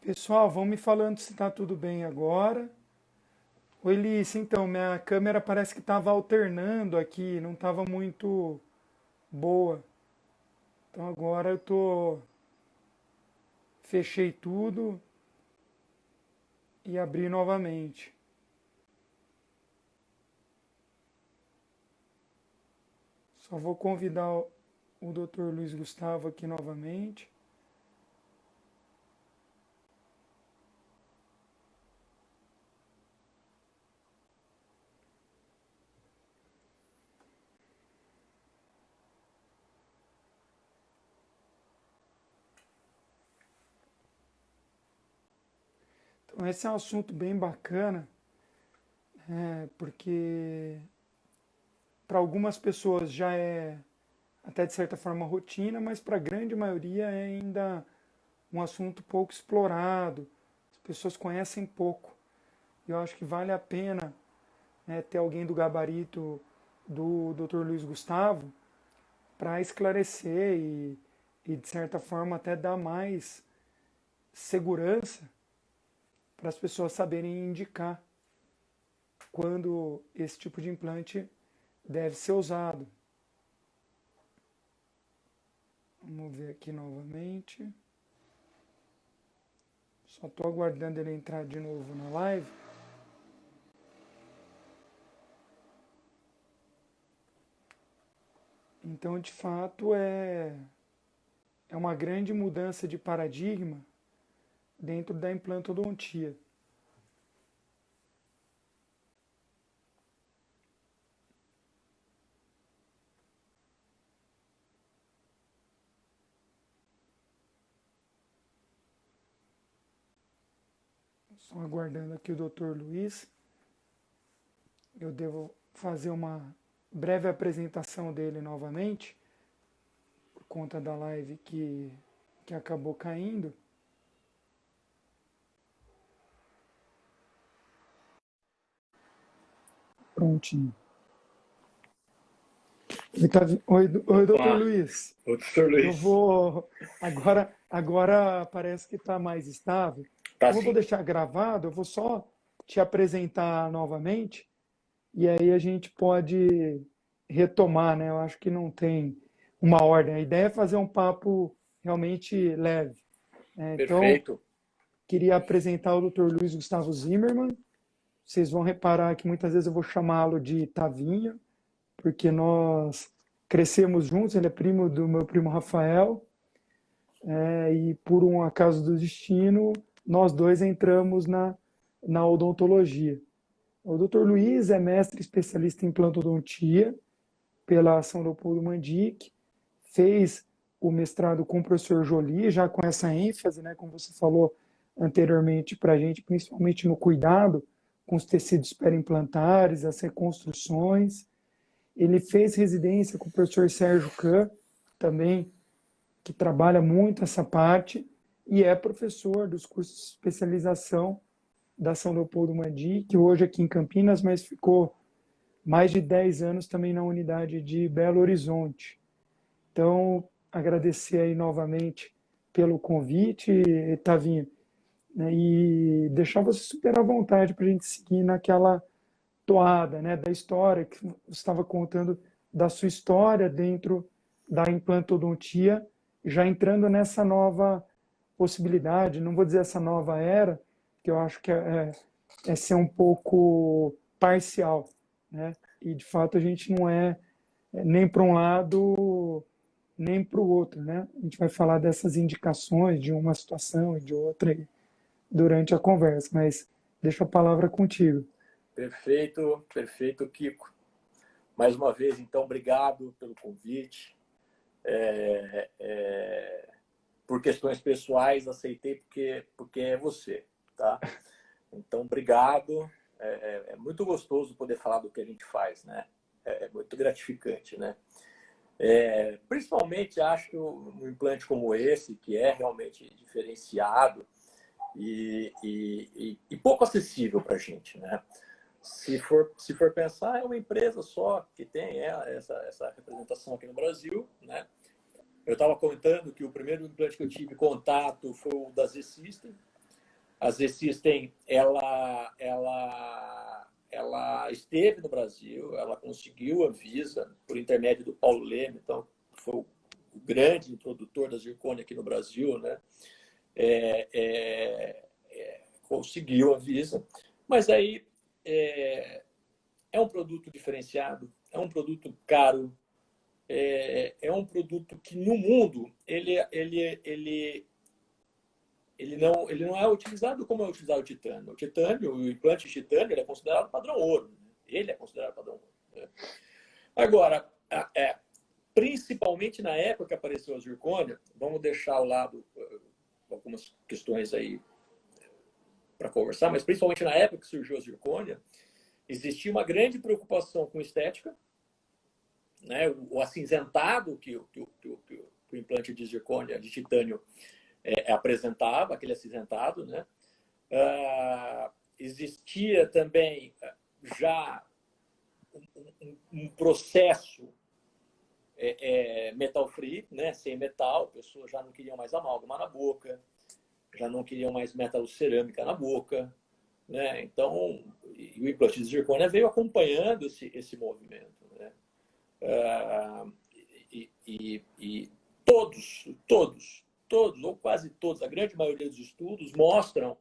Pessoal, vão me falando se está tudo bem agora. Oi, Lice, então, minha câmera parece que estava alternando aqui, não estava muito boa. Então agora eu fechei tudo e abri novamente. Só vou convidar o Dr. Luiz Gustavo aqui novamente. Então esse é um assunto bem bacana, porque para algumas pessoas já é até de certa forma rotina, mas para a grande maioria é ainda um assunto pouco explorado, as pessoas conhecem pouco. Eu acho que vale a pena, né, ter alguém do gabarito do Dr. Luiz Gustavo para esclarecer de certa forma, até dar mais segurança para as pessoas saberem indicar quando esse tipo de implante deve ser usado. Vamos ver aqui novamente. Só estou aguardando ele entrar de novo na live. Então, de fato, é uma grande mudança de paradigma dentro da implantodontia. Só aguardando aqui o Dr. Luiz. Eu devo fazer uma breve apresentação dele novamente, por conta da live que acabou caindo. Prontinho. Oi, doutor Opa, Luiz. ô doutor Eu Luiz. vou. Agora parece que está mais estável. Tá Como eu vou sim. deixar gravado, eu vou só te apresentar novamente e aí a gente pode retomar, né? Eu acho que não tem uma ordem. A ideia é fazer um papo realmente leve, né? Então, Perfeito. queria apresentar o Dr. Luiz Gustavo Zimmermann. Vocês vão reparar que muitas vezes eu vou chamá-lo de Tavinho, porque nós crescemos juntos. Ele é primo do meu primo Rafael, e por um acaso do destino, nós dois entramos na odontologia. O Dr. Luiz é mestre especialista em implantodontia pela São Leopoldo Mandic, fez o mestrado com o professor Joly, já com essa ênfase, né, como você falou anteriormente para a gente, principalmente no cuidado com os tecidos periimplantares, as reconstruções. Ele fez residência com o professor Sérgio Kahn, também, que trabalha muito essa parte, e é professor dos cursos de especialização da São Leopoldo Mandic, hoje aqui em Campinas, mas ficou mais de 10 anos também na unidade de Belo Horizonte. Então, agradecer aí novamente pelo convite, Tavinho, né, e deixar você super à vontade para a gente seguir naquela toada, né, da história que você estava contando, da sua história dentro da implantodontia, já entrando nessa nova possibilidade, não vou dizer essa nova era, que eu acho que é ser um pouco parcial, né? E de fato a gente não é nem para um lado nem para o outro, né? A gente vai falar dessas indicações de uma situação e de outra aí durante a conversa, mas deixo a palavra contigo. Perfeito, perfeito, Kiko. Mais uma vez, então, obrigado pelo convite. Por questões pessoais, aceitei porque é você, tá? Então, obrigado. É muito gostoso poder falar do que a gente faz, né? É muito gratificante, né? Principalmente, acho que um implante como esse, que é realmente diferenciado e pouco acessível para a gente, né? Se for pensar, é uma empresa só que tem essa representação aqui no Brasil, né? Eu estava contando que o primeiro implante que eu tive contato foi o da Z-System, A Z-System, ela esteve no Brasil, ela conseguiu a Visa por intermédio do Paulo Leme, então foi o grande produtor da zircônia aqui no Brasil, né? Conseguiu a Visa, mas aí é um produto diferenciado, é um produto caro, é um produto que no mundo ele não é utilizado como é utilizado o titânio. O titânio, o implante de titânio, ele é considerado padrão ouro. Né? Ele é considerado padrão ouro. Né? Agora, principalmente na época que apareceu a zircônia, vamos deixar ao lado algumas questões aí para conversar, mas principalmente na época que surgiu a zircônia, existia uma grande preocupação com estética, né? O acinzentado que o implante de zircônia, de titânio, apresentava, aquele acinzentado, né? Existia também já um processo metal free, né? Sem metal, pessoas já não queriam mais amálgama na boca, já não queriam mais metalocerâmica na boca, né? Então, o implante de zircônia veio acompanhando esse movimento, né? E todos, ou quase todos, a grande maioria dos estudos mostram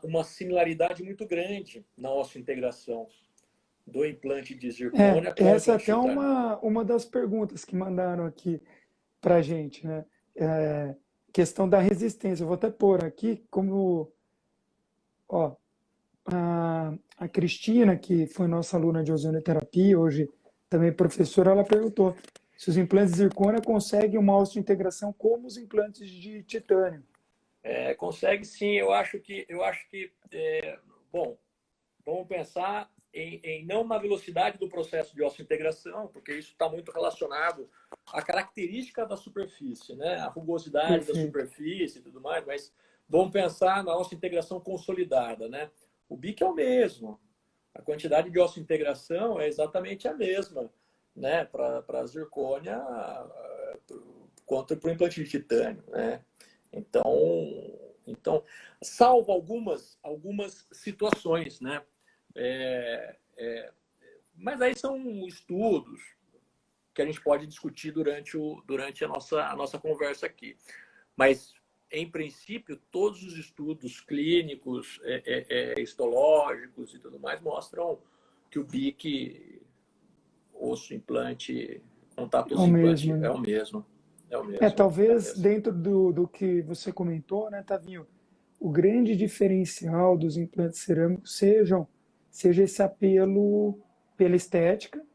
uma similaridade muito grande na osseointegração do implante de zircônia com o Essa é implante de até titânio. uma das perguntas que mandaram aqui para a gente, né? Questão da resistência. Eu vou até pôr aqui como, ó, a Cristina, que foi nossa aluna de ozonioterapia, hoje também professora, ela perguntou se os implantes de zircônia conseguem uma osteointegração como os implantes de titânio. Consegue sim, eu acho que bom, vamos pensar não na velocidade do processo de osseointegração, porque isso está muito relacionado à característica da superfície, né? A rugosidade da superfície e tudo mais, mas vamos pensar na osseointegração consolidada, né? O BIC é o mesmo, a quantidade de osseointegração é exatamente a mesma, né? Para a zircônia quanto para o implante de titânio, né? Então, salvo algumas situações, né? Mas aí são estudos que a gente pode discutir durante a nossa conversa aqui. Mas, em princípio, todos os estudos clínicos, histológicos e tudo mais mostram que o BIC, osso, implante, contato osso-implante Mesmo, né? é o mesmo. Talvez dentro do que você comentou, né, Tavinho, o grande diferencial dos implantes cerâmicos seja esse apelo pela estética,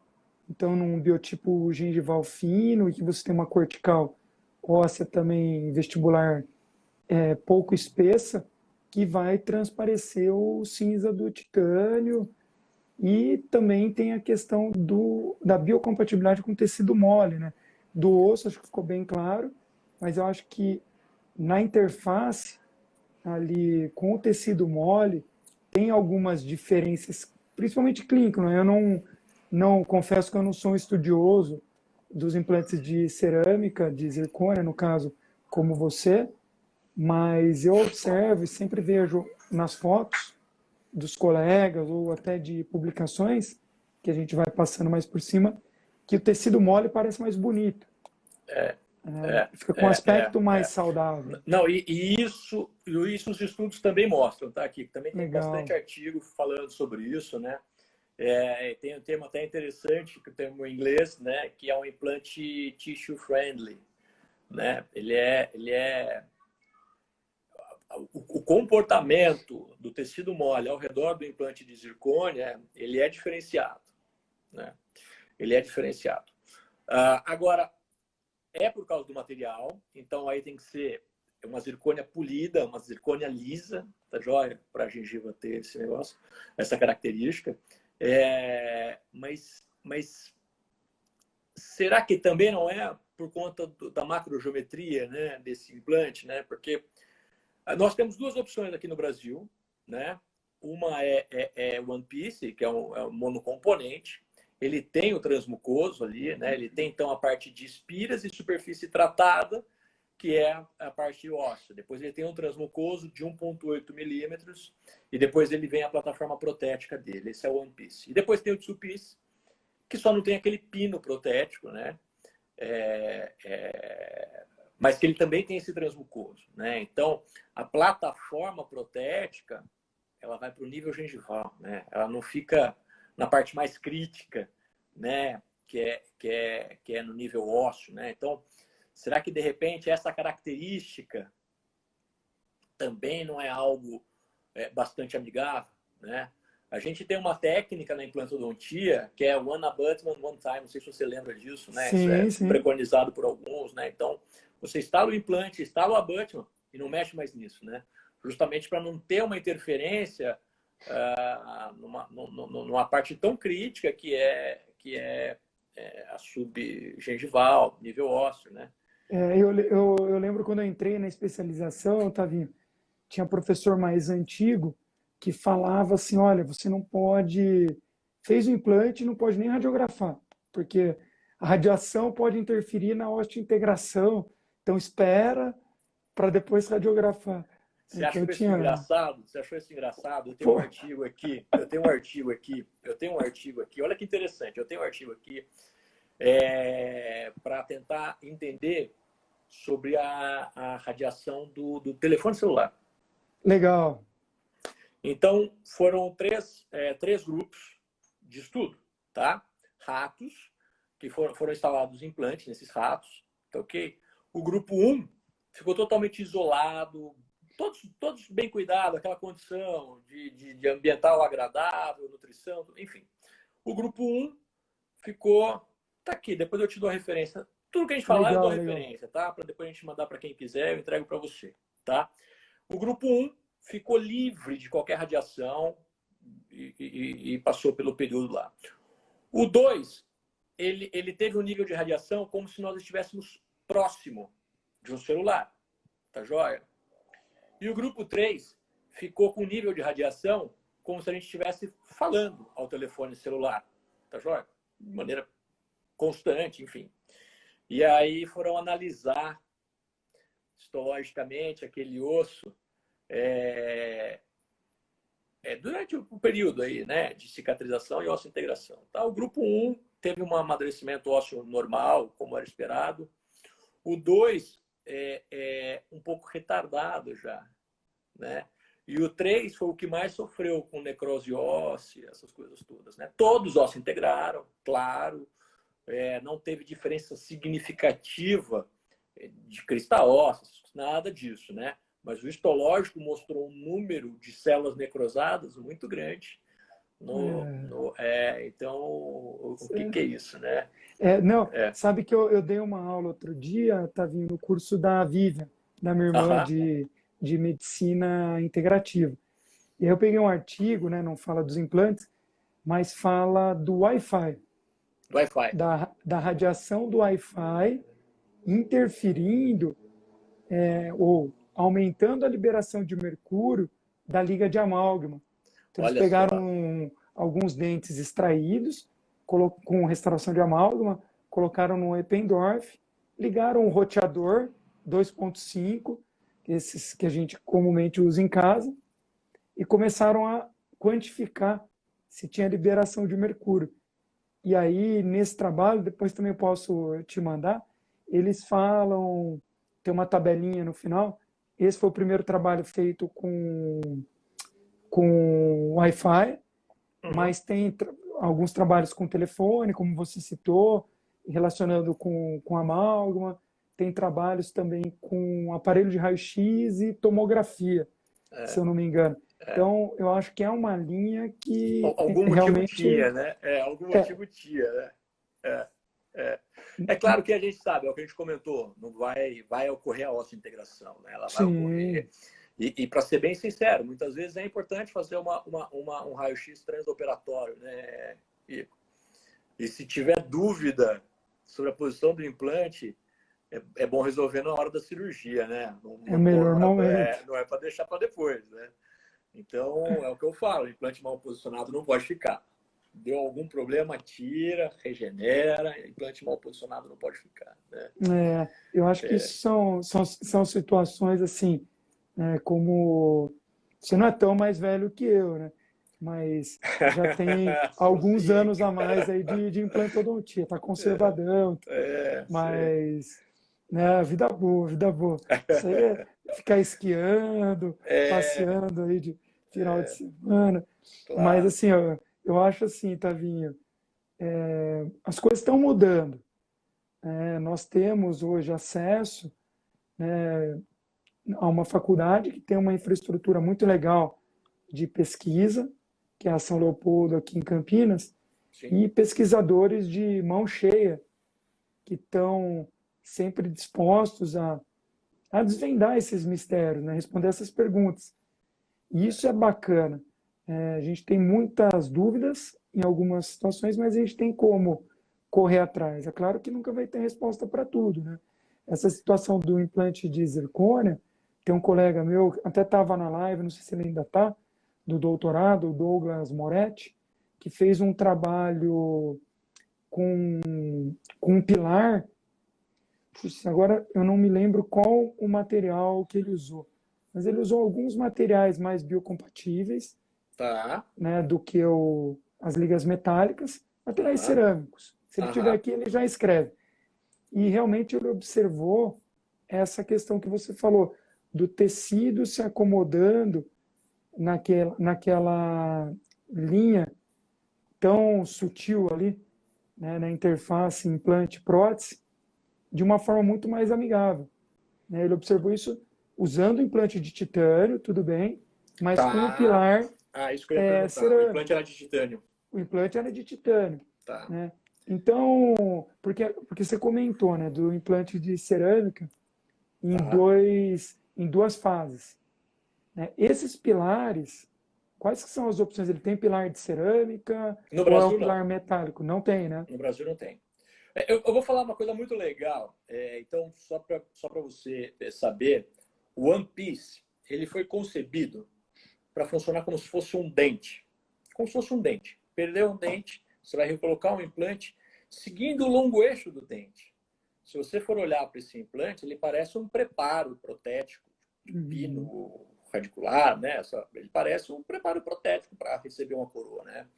então num biotipo gengival fino e que você tem uma cortical óssea também vestibular pouco espessa, que vai transparecer o cinza do titânio, e também tem a questão da biocompatibilidade com tecido mole, né? Do osso, acho que ficou bem claro, mas eu acho que na interface ali com o tecido mole tem algumas diferenças, principalmente clínicas, né? Eu não confesso que eu não sou um estudioso dos implantes de cerâmica, de zircônia, no caso, como você, mas eu observo e sempre vejo nas fotos dos colegas ou até de publicações que a gente vai passando mais por cima, que o tecido mole parece mais bonito. Fica com um aspecto mais saudável. Não, e isso os estudos também mostram, tá? Aqui também tem bastante artigo falando sobre isso, né? Tem um termo até interessante, que o termo em inglês, né? Que é um implante tissue friendly, né? O comportamento do tecido mole ao redor do implante de zircônia, ele é diferenciado, né? Ele é diferenciado. Agora, por causa do material, então aí tem que ser uma zircônia polida, uma zircônia lisa, tá joia? Para a gengiva ter esse negócio, essa característica. Mas será que também não é por conta da macrogeometria, né, desse implante, né? Porque nós temos duas opções aqui no Brasil, né? Uma é One Piece, que é um monocomponente. Ele tem o transmucoso ali, né? Ele tem então a parte de espiras e superfície tratada, que é a parte óssea. Depois ele tem um transmucoso de 1,8 milímetros e depois ele vem a plataforma protética dele. Esse é o One Piece. E depois tem o Two Piece, que só não tem aquele pino protético, né? Mas que ele também tem esse transmucoso, né? Então, a plataforma protética, ela vai para o nível gengival, né? Ela não fica na parte mais crítica, né? Que é no nível ósseo, né? Então, será que de repente essa característica também não é algo bastante amigável, né? A gente tem uma técnica na implantodontia que é one abutment, one time. Não sei se você lembra disso, né? Isso é Sim, sim. preconizado por alguns, né? Então, você instala o implante, instala o abutment e não mexe mais nisso, né? Justamente para não ter uma interferência numa parte tão crítica que é a subgengival, nível ósseo, né? Eu lembro quando eu entrei na especialização, Tavinho, tinha professor mais antigo que falava assim, olha, você não pode, fez o implante, não pode nem radiografar, porque a radiação pode interferir na osteointegração, então espera para depois radiografar. Você Então achou isso tinha, engraçado? Você achou isso engraçado? Eu tenho um pô, artigo aqui, eu tenho um artigo aqui, olha que interessante, eu tenho um artigo aqui para tentar entender sobre a radiação do telefone celular. legal, Então, foram três grupos de estudo, tá? Ratos, que foram instalados implantes nesses ratos, tá ok? O grupo 1 ficou totalmente isolado, todos bem cuidados, aquela condição de ambiental agradável, nutrição, enfim. O grupo 1 ficou, tá aqui, depois eu te dou a referência. Tudo que a gente falar, eu dou a legal, legal. referência, tá? Para depois a gente mandar para quem quiser, eu entrego para você, tá? O grupo 1 ficou livre de qualquer radiação e passou pelo período lá. O 2, ele teve um nível de radiação como se nós estivéssemos próximo de um celular, tá joia? E o grupo 3 ficou com um nível de radiação como se a gente estivesse falando ao telefone celular, tá joia? De maneira constante, enfim. E aí foram analisar histologicamente aquele osso durante o período aí, né, de cicatrização e osseointegração. Tá? O grupo 1 teve um amadurecimento ósseo normal, como era esperado. O 2 é um pouco retardado já, né? E o 3 foi o que mais sofreu com necrose óssea, essas coisas todas, né? Todos os ossos integraram, claro, não teve diferença significativa de crista óssea, nada disso, né? Mas o histológico mostrou um número de células necrosadas muito grande. Então, o que é isso, né? Não, É. sabe que eu dei uma aula outro dia, Tavinho, no curso da Vivian, da minha irmã Aham. de medicina integrativa. E aí eu peguei um artigo, né, não fala dos implantes, mas fala do Wi-Fi, Wi-Fi. da radiação do Wi-Fi interferindo ou aumentando a liberação de mercúrio da liga de amálgama. Então eles Olha só. pegaram alguns dentes extraídos com restauração de amálgama, colocaram no Eppendorf, ligaram um roteador 2.5, esses que a gente comumente usa em casa, e começaram a quantificar se tinha liberação de mercúrio. E aí, nesse trabalho, depois também posso te mandar, eles falam, tem uma tabelinha no final, esse foi o primeiro trabalho feito com Wi-Fi, Uhum. mas tem alguns trabalhos com telefone, como você citou, relacionando com amálgama, tem trabalhos também com aparelho de raio-x e tomografia, se eu não me engano. Então, eu acho que é uma linha que Algum motivo realmente tinha, né? Algum é, motivo tinha, né? É, é. É claro que a gente sabe, é o que a gente comentou, não vai ocorrer a integração, né? Ela vai ocorrer. sim, E para ser bem sincero, muitas vezes é importante fazer um raio-x transoperatório, né? E se tiver dúvida sobre a posição do implante, é bom resolver na hora da cirurgia, né? é o melhor momento. Não é para deixar para depois, né? Então, é o que eu falo, o implante mal posicionado não pode ficar. Deu algum problema, tira, regenera, implante mal posicionado não pode ficar, né? Eu acho que isso são situações assim, como você não é tão mais velho que eu, né? Mas já tem Sou alguns sim, anos a mais aí de implantodontia, tá conservadão, sei. mas né, vida boa, vida boa. Isso aí é ficar esquiando, É, passeando aí de final de semana. Mas claro. assim, eu acho assim, Tavinho, as coisas estão mudando. Nós temos hoje acesso a uma faculdade que tem uma infraestrutura muito legal de pesquisa, que é a São Leopoldo aqui em Campinas, Sim, e pesquisadores de mão cheia que estão sempre dispostos a desvendar esses mistérios, né? Responder essas perguntas. E isso é bacana. A gente tem muitas dúvidas em algumas situações, mas a gente tem como correr atrás. É claro que nunca vai ter resposta para tudo, né? Essa situação do implante de zircônia, tem um colega meu, até estava na live, não sei se ele ainda está, do doutorado, o Douglas Moretti, que fez um trabalho com, com um pilar. Puxa, agora eu não me lembro qual o material que ele usou, mas ele usou alguns materiais mais biocompatíveis, tá. né, do que as ligas metálicas, materiais Aham, cerâmicos. Se ele tiver aham. aqui, ele já escreve. E realmente ele observou essa questão que você falou, do tecido se acomodando naquela linha tão sutil ali, né, na interface implante-prótese, de uma forma muito mais amigável. Né? Ele observou isso usando o implante de titânio, tudo bem, mas com o Tá. pilar Ah, isso que eu ia perguntar. O implante cerâmico. era de titânio. O implante era de titânio. Tá. Né? Então, porque você comentou, né, do implante de cerâmica Aham. em duas fases. Né? Esses pilares, quais que são as opções? Ele tem pilar de cerâmica No ou é um Brasil, não. pilar metálico? Não tem, né? No Brasil, não tem. Eu vou falar uma coisa muito legal. Então, só para você saber, o One Piece ele foi concebido para funcionar como se fosse um dente. Como se fosse um dente. Perdeu um dente, você vai recolocar um implante seguindo o longo eixo do dente. Se você for olhar para esse implante, ele parece um preparo protético de Uhum. pino radicular, né? Ele parece um preparo protético para receber uma coroa, né?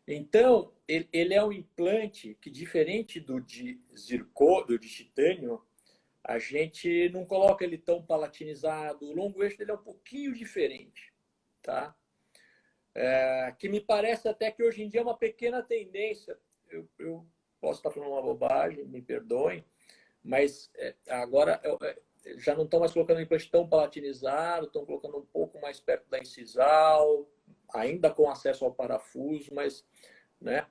Então, ele é um implante que, diferente do de do de titânio, a gente não coloca ele tão palatinizado. O longo eixo dele é um pouquinho diferente, tá? Que me parece até que hoje em dia é uma pequena tendência. Eu posso estar falando uma bobagem, me perdoem, mas agora já não estão mais colocando o implante tão palatinizado, estão colocando um pouco mais perto da incisal, ainda com acesso ao parafuso, mas, né?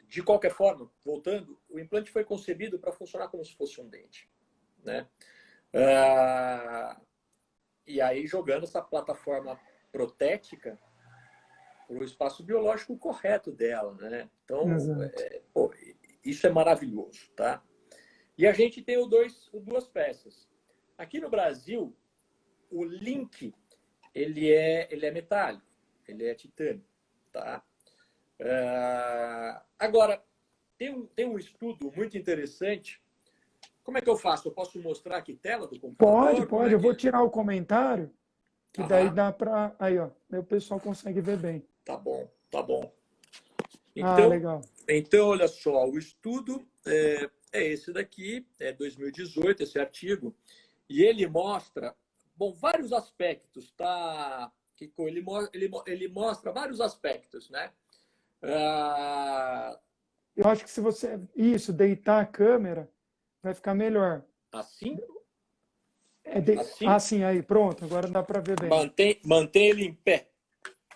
De qualquer forma, voltando, o implante foi concebido para funcionar como se fosse um dente, né? E aí jogando essa plataforma protética para o espaço biológico correto dela, né? Então, Exato. isso é maravilhoso, tá? E a gente tem duas peças. Aqui no Brasil, o link ele é metálico, ele é titânio, tá? Agora, tem um estudo muito interessante. Como é que eu faço? Eu posso mostrar aqui tela do Pode, computador? Como pode. é Eu vou que... tirar o comentário, que daí Aham, dá para. Aí, ó. Aí o pessoal consegue ver bem. tá bom, tá bom. Ah, Então, legal. olha só, o estudo é esse daqui, é 2018, esse artigo, e ele mostra, bom, vários aspectos, tá? Ele mostra vários aspectos, né? Ah, Eu acho que se você. Isso, deitar a câmera, vai ficar melhor. assim, Ah, assim, sim, aí, pronto. Agora dá para ver bem. mantém ele em pé.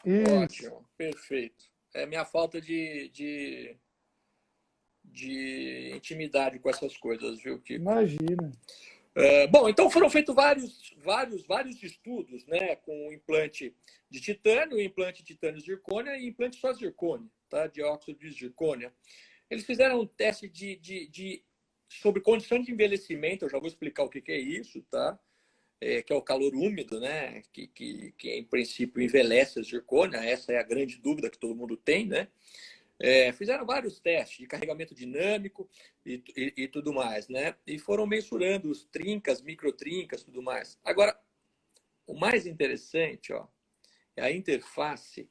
Isso. Ótimo, perfeito. É minha falta de intimidade com essas coisas, viu, Kiko? Imagina. Bom, então foram feitos vários estudos, né, com implante de titânio, implante de titânio zircônia e implante só zircônia, tá, dióxido de zircônia. Eles fizeram um teste sobre condição de envelhecimento, eu já vou explicar o que é isso, tá? que é o calor úmido, né? Que em princípio envelhece a zircônia, essa é a grande dúvida que todo mundo tem, né? Fizeram vários testes de carregamento dinâmico e tudo mais, né? E foram mensurando os trincas, microtrincas, tudo mais. Agora, o mais interessante, ó, é a interface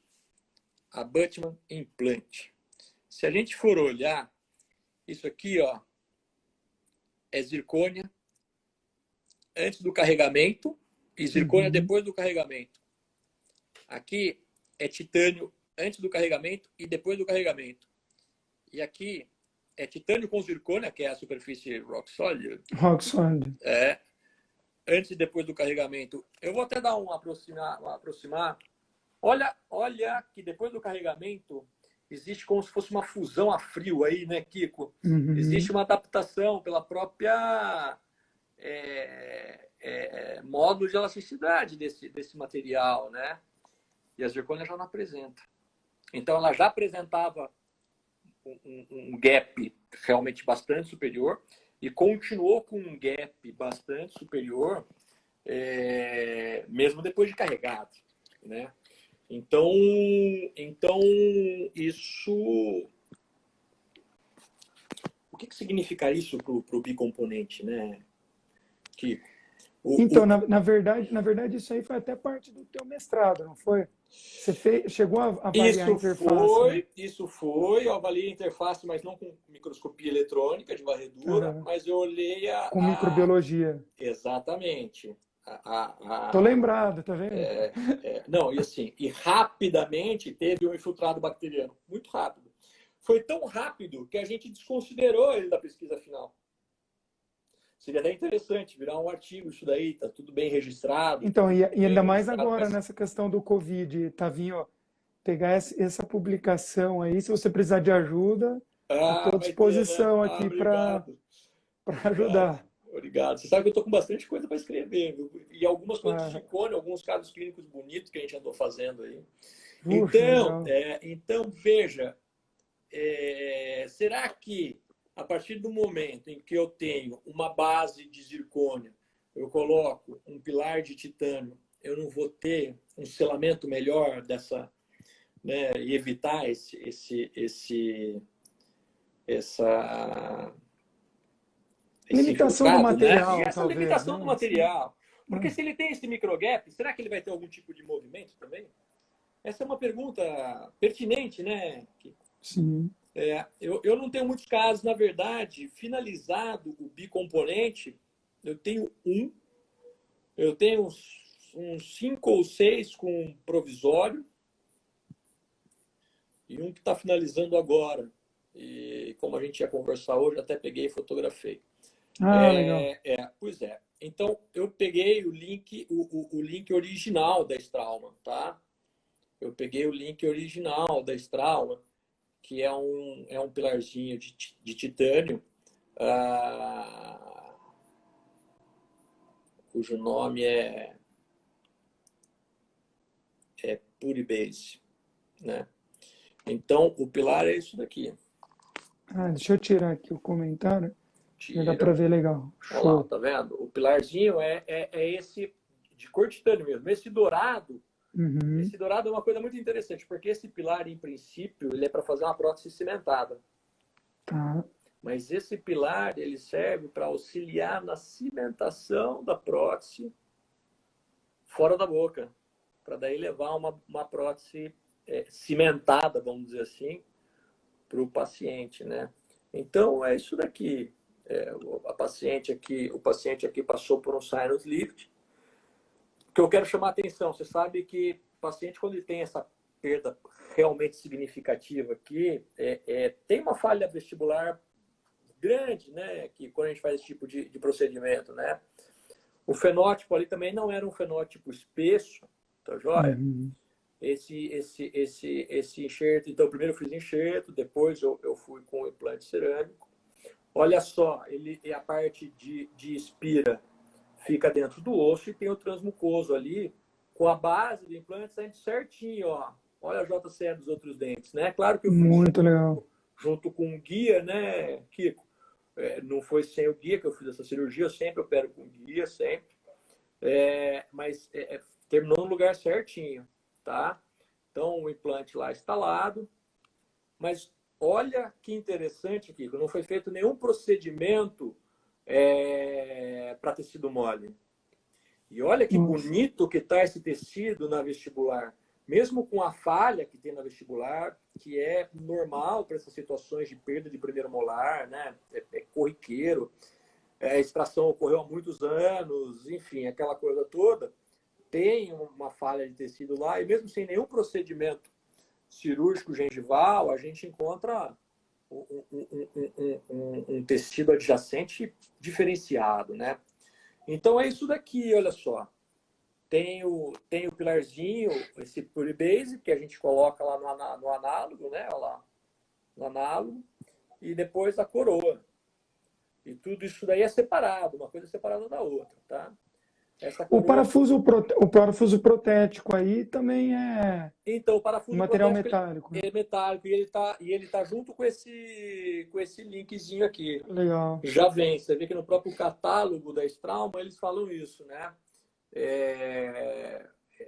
Abutment Implant. Se a gente for olhar, isso aqui, ó, é zircônia antes do carregamento e zircônia depois do carregamento. Aqui é titânio antes do carregamento e depois do carregamento. E aqui é titânio com zircônia, que é a superfície rock solid. Rock solid. Antes e depois do carregamento. Eu vou até dar um aproximar. Olha que depois do carregamento existe como se fosse uma fusão a frio aí, né, Kiko? Existe uma adaptação pela própria módulo de elasticidade desse material, né? E a zircônia já não apresenta. Então, ela já apresentava um gap realmente bastante superior e continuou com um gap bastante superior mesmo depois de carregado, né? Então isso... O que significa isso para o bicomponente, né, Kiko? Então, na verdade, isso aí foi até parte do teu mestrado, não foi? Você chegou a avaliar a interface, né? Isso foi. Eu avaliei a interface, mas não com microscopia eletrônica de varredura, mas eu olhei com microbiologia. Exatamente. Tô lembrado, tá vendo? Não, e assim, e rapidamente teve um infiltrado bacteriano. Muito rápido. Foi tão rápido que a gente desconsiderou ele da pesquisa final. Seria até interessante virar um artigo isso daí, tá tudo bem registrado. Então, e ainda mais agora nessa questão do Covid, Tavinho, pegar essa publicação aí, se você precisar de ajuda, estou à disposição aqui para ajudar. Obrigado. Você sabe que eu estou com bastante coisa para escrever, viu? E algumas coisas de zircônia, alguns casos clínicos bonitos que a gente andou fazendo aí. Então veja, será que a partir do momento em que eu tenho uma base de zircônia, eu coloco um pilar de titânio, eu não vou ter um selamento melhor dessa, né, e evitar essa limitação do material, né? Essa talvez, limitação né? do material. Porque se ele tem esse microgap, será que ele vai ter algum tipo de movimento também? Essa é uma pergunta pertinente, né? Sim. Eu não tenho muitos casos, na verdade, finalizado o bicomponente, eu tenho uns 5 ou 6 com provisório e um que está finalizando agora. E como a gente ia conversar hoje, até peguei e fotografei. Legal. Pois é. Então, eu peguei o link original da Straumann, tá? Eu peguei o link original da Straumann, que é um pilarzinho de titânio, cujo nome é Puribase, né? Então, o pilar é isso daqui. Deixa eu tirar aqui o comentário. Já dá para ver legal. Show. Olha lá, tá vendo? O pilarzinho é esse de cor titânio mesmo. Esse dourado é uma coisa muito interessante, porque esse pilar, em princípio, ele é para fazer uma prótese cimentada. Tá. Mas esse pilar, ele serve para auxiliar na cimentação da prótese fora da boca, para daí levar uma prótese cimentada, vamos dizer assim, para o paciente, né? Então, é isso daqui. O paciente aqui passou por um sinus lift. O que eu quero chamar a atenção, você sabe que o paciente, quando ele tem essa perda realmente significativa aqui, tem uma falha vestibular grande, né? Que quando a gente faz esse tipo de procedimento, né? O fenótipo ali também não era um fenótipo espesso, tá joia? Esse enxerto, então primeiro eu fiz enxerto, depois eu fui com o implante cerâmico. Olha só, a parte de expira fica dentro do osso e tem o transmucoso ali, com a base do implante saindo certinho, ó. Olha a JCE dos outros dentes, né? Claro que eu fiz muito legal. Junto com o guia, né, Kiko? Não foi sem o guia que eu fiz essa cirurgia, eu sempre opero com guia, sempre. mas terminou no lugar certinho, tá? Então, o implante lá instalado. Mas olha que interessante, Kiko, não foi feito nenhum procedimento para tecido mole. E olha que bonito que está esse tecido na vestibular. Mesmo com a falha que tem na vestibular, que é normal para essas situações de perda de primeiro molar, né? É corriqueiro. A extração ocorreu há muitos anos, enfim, aquela coisa toda. Tem uma falha de tecido lá, e mesmo sem nenhum procedimento cirúrgico gengival, a gente encontra um tecido adjacente diferenciado, né? Então é isso daqui, olha só. Tem o pilarzinho, esse polybase, que a gente coloca lá no análogo, né? Olha lá, no análogo, e depois a coroa. E tudo isso daí é separado, uma coisa separada da outra, tá? Essa coroa... o parafuso protético aí também é então, o parafuso material protético, metálico, né? é metálico, e ele tá junto com esse linkzinho aqui. Legal. Já vem, você vê que no próprio catálogo da Straumann eles falam isso, né?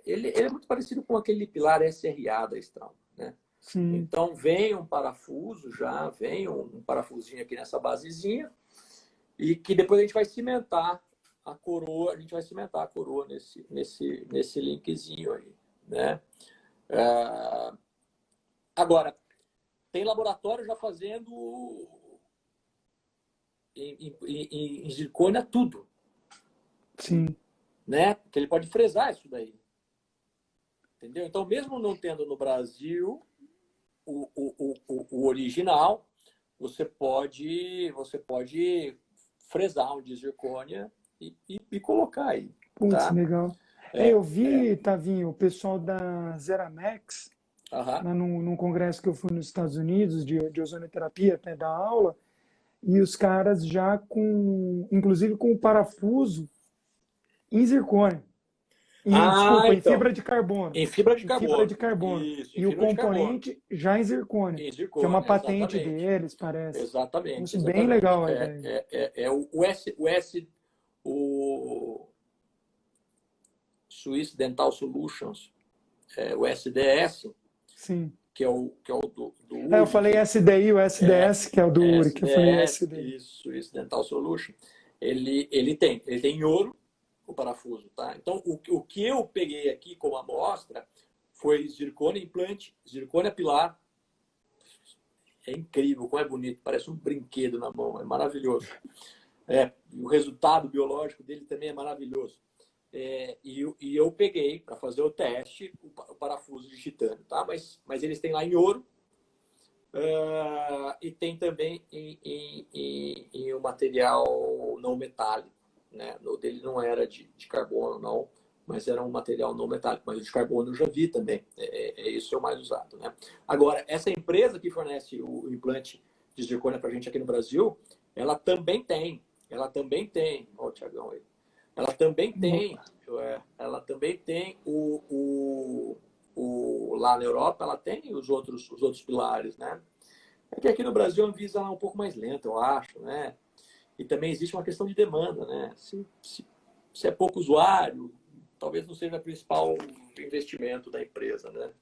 Ele é muito parecido com aquele pilar SRA da Straumann, né? Sim. Então vem um parafuso já, vem um parafusinho aqui nessa basezinha, e que depois a gente vai cimentar a coroa, nesse linkzinho aí, né? Agora, tem laboratório já fazendo em zircônia tudo. Sim. Né? Porque ele pode fresar isso daí. Entendeu? Então, mesmo não tendo no Brasil o original, você pode fresar um de zircônia e colocar aí. Putz, Tá? legal. Eu vi, Tavinho, o pessoal da Zeramex, lá num congresso que eu fui nos Estados Unidos, de ozonioterapia, até da aula, e os caras já inclusive com o parafuso em zircônia. Desculpa, então, em fibra de carbono. Em fibra de carbono. Fibra de carbono. Isso, e o componente já em zircônia. Em zircônia, que é uma patente exatamente. deles, parece. Exatamente. Isso bem legal a ideia. O Swiss Dental Solutions, o SDS, Sim. que é o do eu falei SDI, o SDS, que é o do URI, que eu falei SDI. Isso, Swiss Dental Solution. Ele tem em ouro o parafuso, tá? Então, o que eu peguei aqui como amostra foi zircônia implante, zircônia pilar. É incrível, como é bonito, parece um brinquedo na mão, é maravilhoso. O resultado biológico dele também é maravilhoso. E eu peguei para fazer o teste o parafuso de titânio, tá? Mas eles têm lá em ouro e tem também em um material não metálico, né? O dele não era de carbono, não, mas era um material não metálico. Mas o de carbono eu já vi também. Isso é o mais usado, né? Agora, essa empresa que fornece o implante de zircônia para a gente aqui no Brasil, ela também tem. Olha o Thiagão aí. Ela também tem lá na Europa, ela tem os outros pilares, né? É que aqui no Brasil a Anvisa é um pouco mais lenta, eu acho, né? E também existe uma questão de demanda, né? Se é pouco usuário, talvez não seja o principal investimento da empresa, né?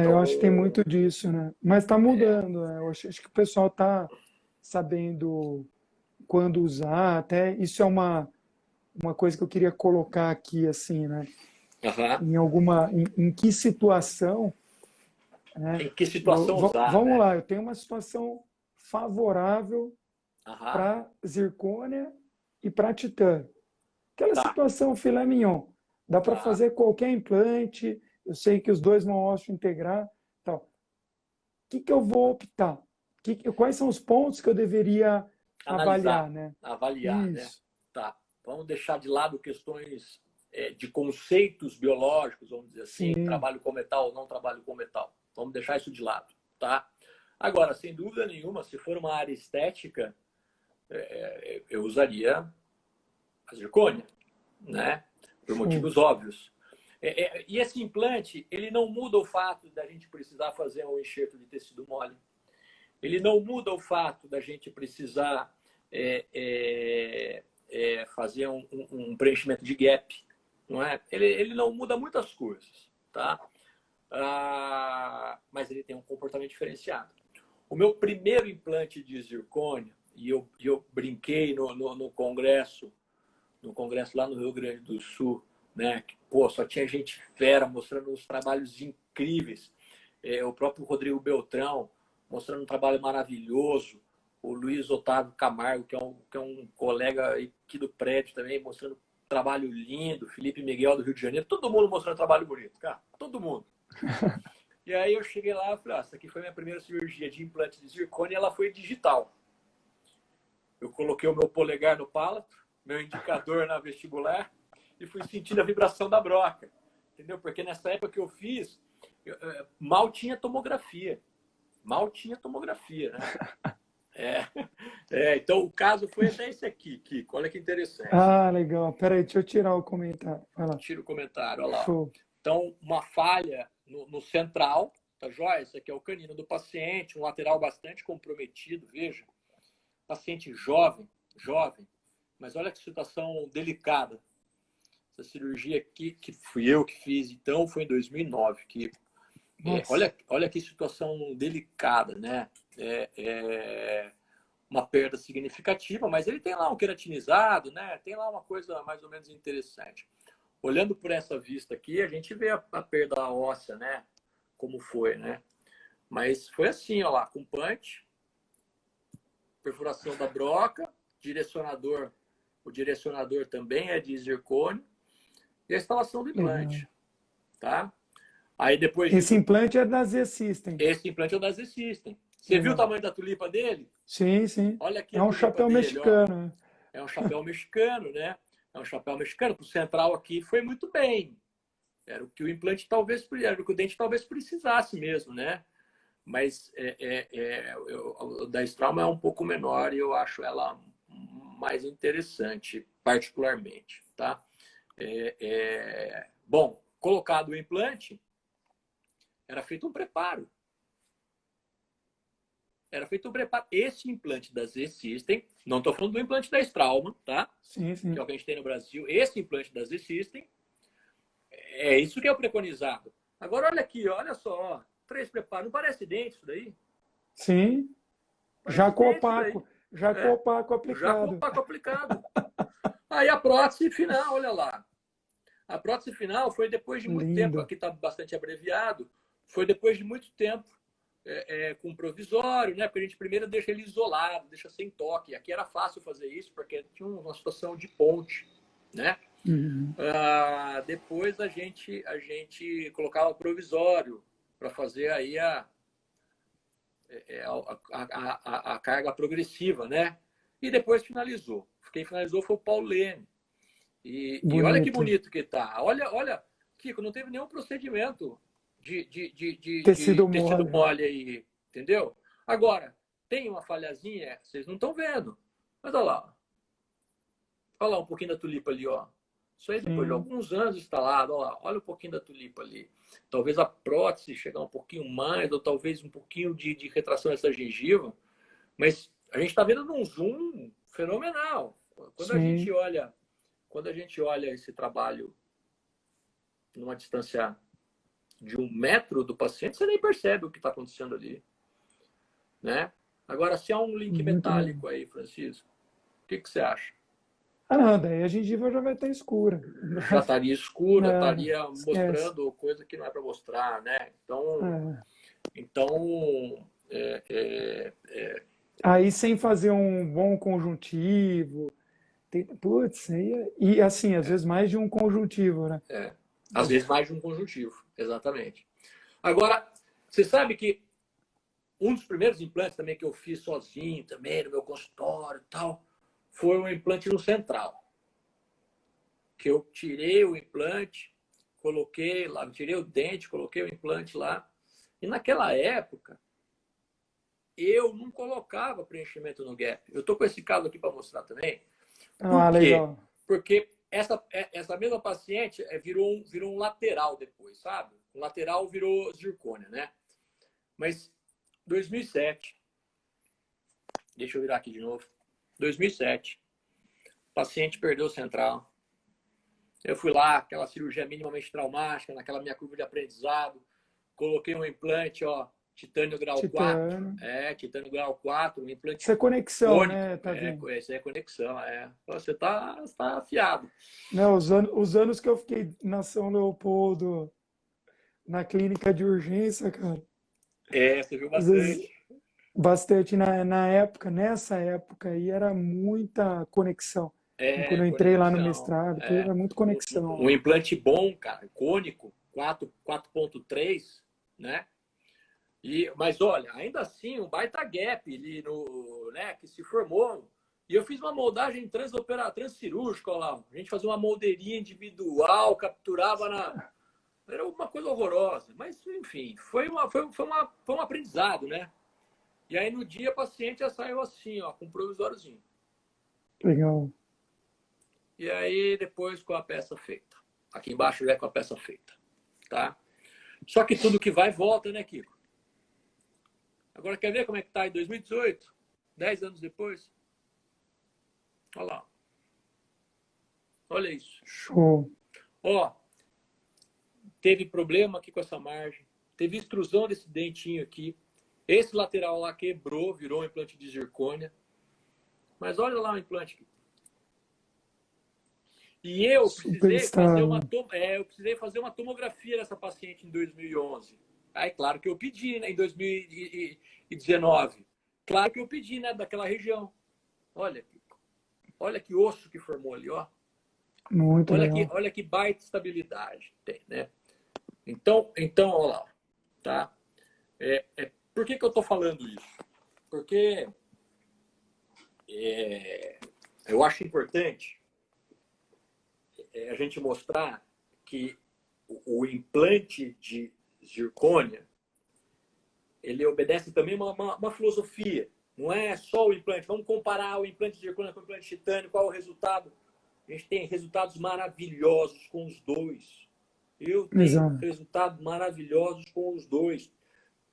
Eu acho que tem muito disso, né? Mas está mudando, eu acho que o pessoal está sabendo quando usar, até isso é uma coisa que eu queria colocar aqui, assim, né? Em que situação, né? Em que situação usar, vamos lá, eu tenho uma situação favorável para zircônia e para titânio. Aquela situação filé mignon, dá para fazer qualquer implante, eu sei que os dois vão osteointegrar, tal. O que eu vou optar? Quais são os pontos que eu deveria avaliar, né? Avaliar, né? Tá. Vamos deixar de lado questões de conceitos biológicos, vamos dizer assim, trabalho com metal ou não trabalho com metal. Vamos deixar isso de lado, tá? Agora, sem dúvida nenhuma, se for uma área estética, eu usaria a zircônia, né? Por motivos óbvios. E esse implante, ele não muda o fato da gente precisar fazer um enxerto de tecido mole. Ele não muda o fato da gente precisar fazer um preenchimento de gap, não é? Ele não muda muitas coisas, tá? Mas ele tem um comportamento diferenciado. O meu primeiro implante de zircônio, e eu brinquei no congresso lá no Rio Grande do Sul, né? Que, pô, só tinha gente fera mostrando uns trabalhos incríveis. O próprio Rodrigo Beltrão mostrando um trabalho maravilhoso. O Luiz Otávio Camargo, que é um colega aqui do prédio também, mostrando um trabalho lindo. Felipe Miguel, do Rio de Janeiro. Todo mundo mostrando trabalho bonito, cara. Todo mundo. E aí eu cheguei lá e falei, essa aqui foi a minha primeira cirurgia de implante de zircônio e ela foi digital. Eu coloquei o meu polegar no palato, meu indicador na vestibular e fui sentindo a vibração da broca. Entendeu? Porque nessa época que eu fiz, mal tinha tomografia. Mal tinha tomografia, né? Então o caso foi até esse aqui, Kiko. Olha que interessante. Ah, legal. Peraí, deixa eu tirar o comentário. Vai lá. Tira o comentário, olha lá. Show. Então, uma falha no central, tá joia? Esse aqui é o canino do paciente, um lateral bastante comprometido, veja. Paciente jovem, mas olha que situação delicada. Essa cirurgia aqui, que fui eu que fiz, então, foi em 2009. Olha que situação delicada, né? Uma perda significativa, mas ele tem lá um queratinizado, né? Tem lá uma coisa mais ou menos interessante. Olhando por essa vista aqui, a gente vê a perda óssea, né? Como foi, né? Mas foi assim, ó lá, com punch, perfuração da broca, direcionador. O direcionador também é de zircônio e a instalação do implante, tá? Aí depois Esse implante é da Z-System. Esse implante é o da Z-System. Você viu o tamanho da tulipa dele? Sim, sim. Olha aqui É um chapéu dele, mexicano. É um chapéu mexicano, né? É um chapéu mexicano. O central aqui foi muito bem. Era o que o implante talvez, era o que o dente talvez precisasse mesmo, né? Mas o da Straumann é um pouco menor e eu acho ela mais interessante, particularmente, tá? Bom, colocado o implante, era feito um preparo. Esse implante da Z-System, não estou falando do implante da Straumann, tá? Sim, sim. Que é o que a gente tem no Brasil. Esse implante da Z-System, é isso que é o preconizado. Agora, olha aqui, olha só. 3 preparos. Não parece dente isso daí? Sim. Já com opaco. Já com opaco aplicado. Já com opaco aplicado. Aí a prótese final, olha lá. A prótese final foi depois de muito tempo. Aqui está bastante abreviado. Foi depois de muito tempo com provisório, né? Porque a gente primeiro deixa ele isolado, deixa sem toque. Aqui era fácil fazer isso, porque tinha uma situação de ponte, né? Uhum. Depois a gente colocava provisório para fazer aí a carga progressiva, né? E depois finalizou. Quem finalizou foi o Paulo Leme. E olha que bonito que tá. Olha, Kiko, não teve nenhum procedimento de tecido mole aí, entendeu? Agora, tem uma falhazinha, vocês não estão vendo. Mas olha lá. Olha lá um pouquinho da tulipa ali, ó. Isso aí depois de alguns anos instalado, olha lá. Olha um pouquinho da tulipa ali. Talvez a prótese chegar um pouquinho mais, ou talvez um pouquinho de retração dessa gengiva. Mas a gente está vendo num zoom fenomenal. Quando a gente olha esse trabalho numa distância de 1 metro do paciente, você nem percebe o que está acontecendo ali, né? Agora, se há um link metálico aí, Francisco, o que você acha? Não, daí a gengiva já vai estar escura. Já estaria escura, estaria mostrando coisa que não é para mostrar, né? Então aí sem fazer um bom conjuntivo, putz, e assim, às vezes mais de um conjuntivo, né? Às vezes mais de um conjuntivo, exatamente. Agora, você sabe que um dos primeiros implantes também que eu fiz sozinho, também no meu consultório e tal, foi um implante no central. Que eu tirei o implante, coloquei lá, tirei o dente, coloquei o implante lá. E naquela época, eu não colocava preenchimento no gap. Eu tô com esse caso aqui para mostrar também. Por quê? Legal. Porque essa mesma paciente virou um lateral depois, sabe? O lateral virou zircônia, né? Mas 2007, deixa eu virar aqui de novo. 2007, O paciente perdeu o central. Eu fui lá, aquela cirurgia minimamente traumática, naquela minha curva de aprendizado, coloquei um implante, ó, titânio grau 4. Titânio. Titânio grau 4, um implante Isso é conexão, cônico. né, Tavinho? Isso é conexão, Você tá afiado. Não, os anos que eu fiquei na São Leopoldo, na clínica de urgência, cara, Você viu às vezes bastante. bastante na época, nessa época aí era muita conexão. Quando eu entrei lá no Conexão. mestrado, tudo era muito conexão. Um implante bom, cara, cônico, 4.3, né? Mas olha, ainda assim, um baita gap ali né, que se formou. E eu fiz uma moldagem transcirúrgica lá. A gente fazia uma moldeirinha individual, capturava na. Era uma coisa horrorosa. Mas, enfim, foi um aprendizado, né? E aí no dia a paciente já saiu assim, ó, com um provisóriozinho. Legal. E aí depois com a peça feita. Aqui embaixo já é com a peça feita. Tá? Só que tudo que vai volta, né, Kiko? Agora quer ver como é que tá em 2018? 10 anos depois? Olha lá. Olha isso. Show. Ó, teve problema aqui com essa margem. Teve extrusão desse dentinho aqui. Esse lateral lá quebrou, virou um implante de zircônia. Mas olha lá o implante aqui. E eu precisei fazer uma tomografia dessa paciente em 2011. Aí, claro que eu pedi, né, em 2019. Claro que eu pedi, né, daquela região. Olha que osso que formou ali, ó. Muito legal. Olha que baita estabilidade tem, né? Então, olha lá, tá? Por que eu tô falando isso? Porque eu acho importante a gente mostrar que o implante de zircônia, ele obedece também uma filosofia. Não é só o implante. Vamos comparar o implante de zircônia com o implante de titânio. Qual é o resultado? A gente tem resultados maravilhosos com os dois. Eu tenho resultados maravilhosos com os dois.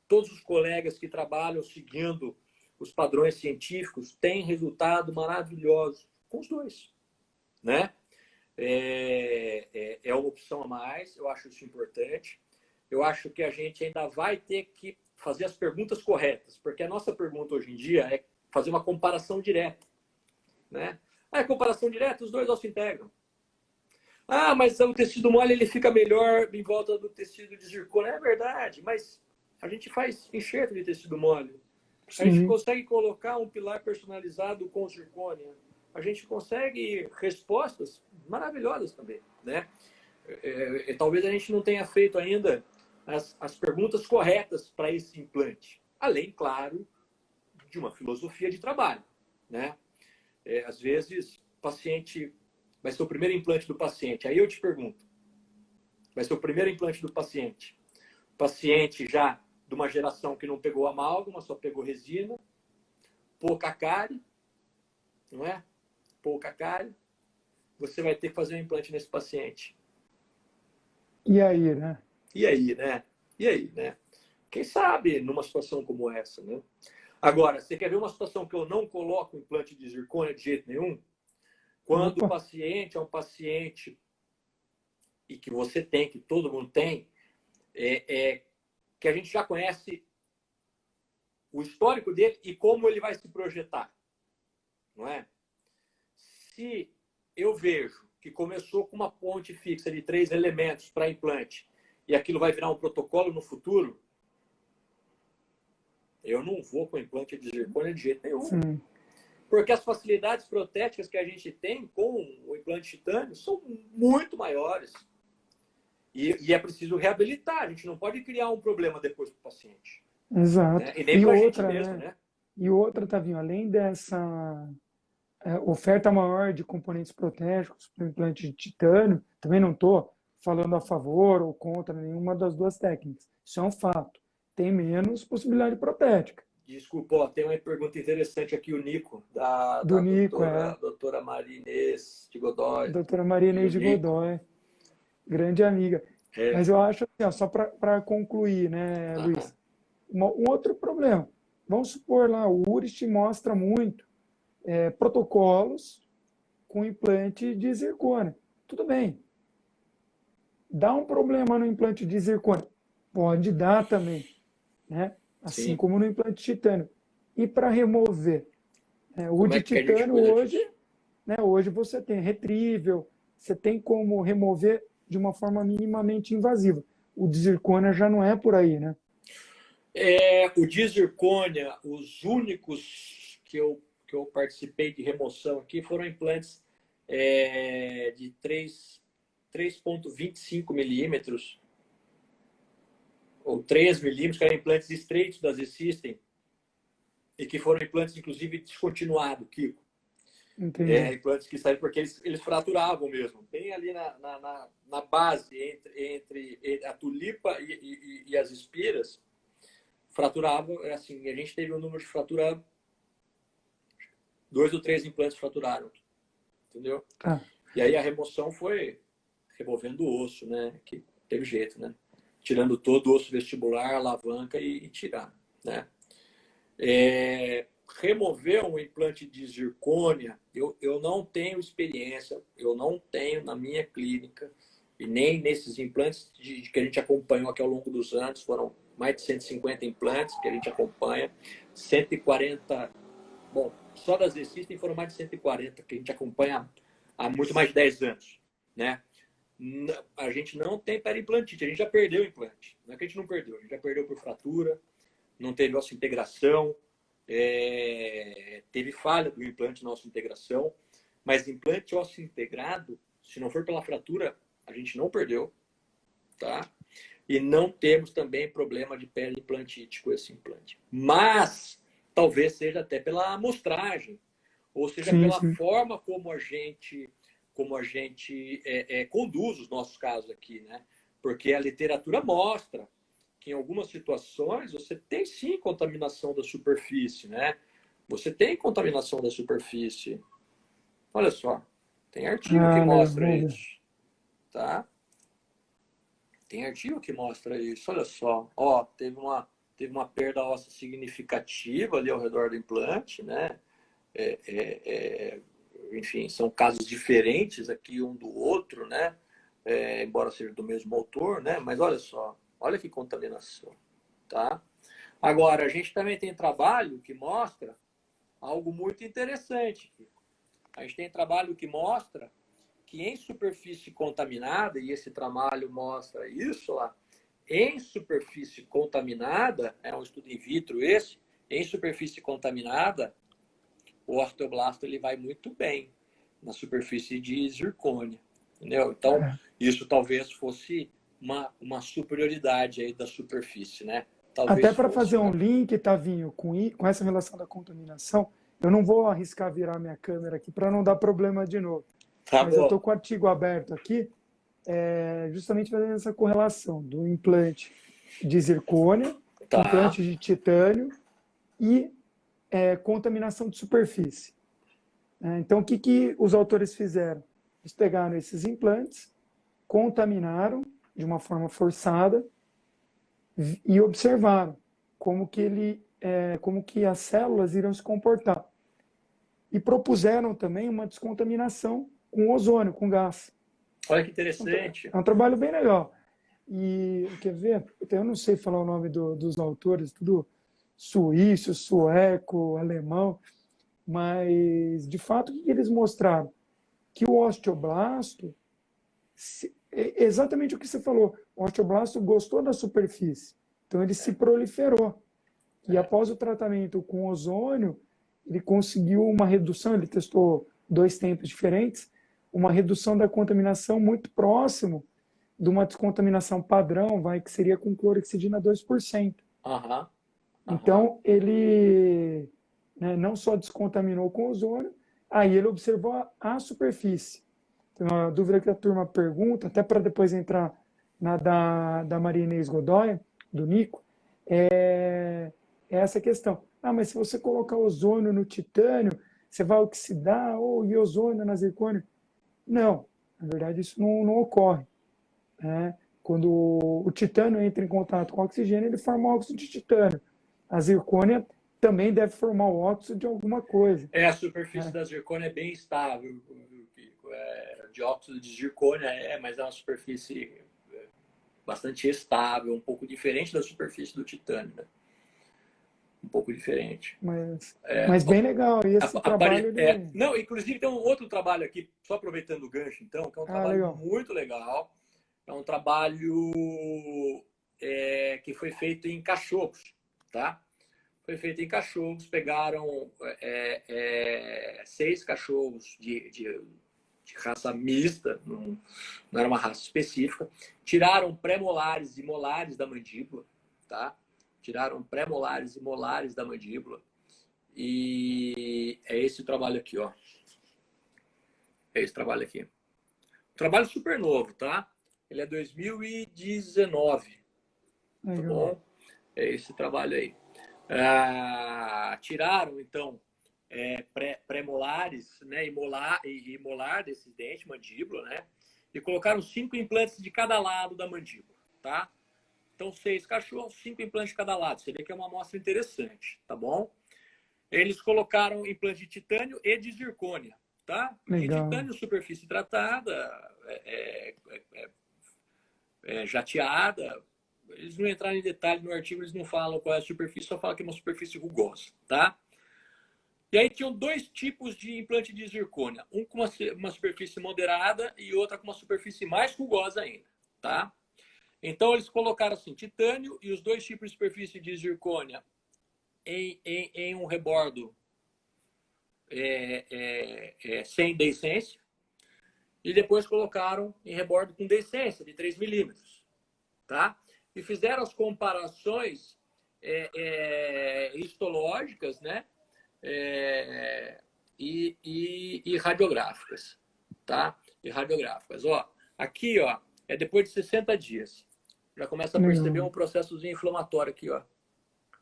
Todos os colegas que trabalham seguindo os padrões científicos têm resultado maravilhoso com os dois, né? É uma opção a mais, eu acho isso importante. Eu acho que a gente ainda vai ter que fazer as perguntas corretas, porque a nossa pergunta hoje em dia é fazer uma comparação direta, né? Comparação direta, os dois ossos se integram. Mas o tecido mole ele fica melhor em volta do tecido de zircônia. É verdade, mas a gente faz enxerto de tecido mole. A gente consegue colocar um pilar personalizado com zircônia. A gente consegue respostas maravilhosas também, né? Talvez a gente não tenha feito ainda as perguntas corretas para esse implante. Além, claro, de uma filosofia de trabalho, né? Às vezes, o paciente vai ser o primeiro implante do paciente. Aí eu te pergunto, vai ser o primeiro implante do paciente. O paciente já de uma geração que não pegou amálgama, só pegou resina, pouca cárie, não é? Pouca cárie. Você vai ter que fazer um implante nesse paciente. E aí, né? E aí, né? Quem sabe numa situação como essa, né? Agora, você quer ver uma situação que eu não coloco implante de zircônia de jeito nenhum? Quando o paciente é um paciente e que você tem, que todo mundo tem, que a gente já conhece o histórico dele e como ele vai se projetar, não é? Se eu vejo que começou com uma ponte fixa de 3 elementos para implante e aquilo vai virar um protocolo no futuro, eu não vou com implante de zircônia de jeito nenhum. Sim. Porque as facilidades protéticas que a gente tem com o implante titânio são muito maiores. E é preciso reabilitar. A gente não pode criar um problema depois para o paciente. Exato. Né? E nem para a gente mesmo, né? E outra, Tavinho, além dessa oferta maior de componentes protégicos para o implante de titânio, também não estou falando a favor ou contra nenhuma das duas técnicas. Isso é um fato. Tem menos possibilidade protética. Desculpa, tem uma pergunta interessante aqui, o Nico, da doutora Maria Inês de Godoy. Doutora Maria Inês de Godoy, grande amiga. Mas eu acho assim, ó, só para concluir, né, Luiz? Um outro problema. Vamos supor lá, o URIST mostra muito protocolos com implante de zircônia. Tudo bem. Dá um problema no implante de zircônia? Pode dar também, né? Assim Sim. como no implante de titânio. E para remover? O Como de é que a gente titânio cuida hoje, disso? né, hoje você tem retrieval, você tem como remover de uma forma minimamente invasiva. O de zircônia já não é por aí, né? O de zircônia, os únicos que eu participei de remoção aqui foram implantes de 3,25 milímetros ou 3 milímetros, que eram implantes estreitos das System e que foram implantes, inclusive, descontinuados, Kiko. Entendi. Implantes que saíram porque eles fraturavam mesmo, bem ali na base, entre a tulipa e as espiras, fraturavam, assim, a gente teve um número de fratura, 2 ou 3 implantes fraturaram, entendeu? Tá. E aí a remoção foi removendo o osso, né? Que teve jeito, né? Tirando todo o osso vestibular, alavanca e tirar, né? Remover um implante de zircônia, eu não tenho experiência, eu não tenho na minha clínica, e nem nesses implantes que a gente acompanhou aqui ao longo dos anos, foram mais de 150 implantes que a gente acompanha, 140, bom, só das System foram mais de 140 que a gente acompanha há muito mais de 10 anos, né? A gente não tem periimplantite, a gente já perdeu o implante, não é que a gente não perdeu, a gente já perdeu por fratura, não teve osso integração, teve falha do implante na osso integração, mas implante osso integrado, se não for pela fratura, a gente não perdeu, tá? E não temos também problema de periimplantite com esse implante. Mas talvez seja até pela amostragem, ou seja, Sim, pela sim. forma como a gente conduz os nossos casos aqui, né? Porque a literatura mostra que em algumas situações você tem sim contaminação da superfície, né? Você tem contaminação da superfície. Olha só, tem artigo que Legal, mostra vamos ver. isso, tá? Tem artigo que mostra isso. Olha só, ó, teve uma perda óssea significativa ali ao redor do implante, né? Enfim, são casos diferentes aqui um do outro, né? Embora seja do mesmo autor, né? Mas olha só, olha que contaminação, tá? Agora, a gente também tem trabalho que mostra algo muito interessante. A gente tem trabalho que mostra que em superfície contaminada, e esse trabalho mostra isso lá, em superfície contaminada, é um estudo in vitro esse, em superfície contaminada, o osteoblasto ele vai muito bem na superfície de zircônia, entendeu? Então, isso talvez fosse uma superioridade aí da superfície, né? Até Talvez para fosse, fazer um né? link, Tavinho, com essa relação da contaminação, eu não vou arriscar virar minha câmera aqui para não dar problema de novo. Tá Mas eu estou bom. com o artigo aberto aqui, justamente fazendo essa correlação do implante de zircônia, Tá. implante de titânio e contaminação de superfície. Então, o que os autores fizeram? Eles pegaram esses implantes, contaminaram de uma forma forçada e observaram como que as células iriam se comportar. E propuseram também uma descontaminação com ozônio, com gás. Olha que interessante. É um trabalho bem legal. E, quer ver? Eu não sei falar o nome dos autores, tudo suíço, sueco, alemão, mas, de fato, o que eles mostraram? Que o osteoblasto, exatamente o que você falou, o osteoblasto gostou da superfície, então ele se proliferou. E após o tratamento com ozônio, ele conseguiu uma redução, ele testou 2 tempos diferentes, uma redução da contaminação muito próximo de uma descontaminação padrão, que seria com clorexidina 2%. Aham. Então, ele, né, não só descontaminou com ozônio, aí ele observou a superfície. Então, a dúvida que a turma pergunta, até para depois entrar na da Maria Inês Godoy, do Nico, é essa questão. Mas se você colocar ozônio no titânio, você vai oxidar, e ozônio na zircônia? Não, na verdade isso não ocorre. Né? Quando o titânio entra em contato com o oxigênio, ele forma óxido de titânio. A zircônia também deve formar o óxido de alguma coisa. A superfície da zircônia é bem estável, de óxido de zircônia, mas é uma superfície bastante estável, um pouco diferente da superfície do titânio, né? Um pouco diferente. Mas bem legal. E esse trabalho... Não, inclusive tem um outro trabalho aqui, só aproveitando o gancho, então, que é um trabalho legal. muito legal. É um trabalho que foi feito em cachorros, tá? Foi feito em cachorros, pegaram 6 cachorros de raça mista, não era uma raça específica, tiraram pré-molares e molares da mandíbula, tá? Tiraram pré-molares e molares da mandíbula. E é esse o trabalho aqui, ó. É esse trabalho aqui. Trabalho super novo, tá? Ele é 2019. Tá bom? É esse trabalho aí. Tiraram, então, pré-molares, né? E molar desse dente, mandíbula, né? E colocaram 5 implantes de cada lado da mandíbula, tá? Então, 6 cachorros, 5 implantes de cada lado. Você vê que é uma amostra interessante, tá bom? Eles colocaram implante de titânio e de zircônia, tá? Legal. De titânio, superfície tratada, jateada. Eles não entraram em detalhe no artigo, eles não falam qual é a superfície, só falam que é uma superfície rugosa, tá? E aí tinham 2 tipos de implante de zircônia. Um com uma superfície moderada e outra com uma superfície mais rugosa ainda, tá? Então eles colocaram assim, titânio e os 2 tipos de superfície de zircônia em um rebordo sem deiscência e depois colocaram em rebordo com deiscência de 3 milímetros, tá? E fizeram as comparações histológicas, né? E radiográficas, tá? E radiográficas. Ó, aqui, ó, é depois de 60 dias. Já começa a perceber um processozinho inflamatório aqui, ó.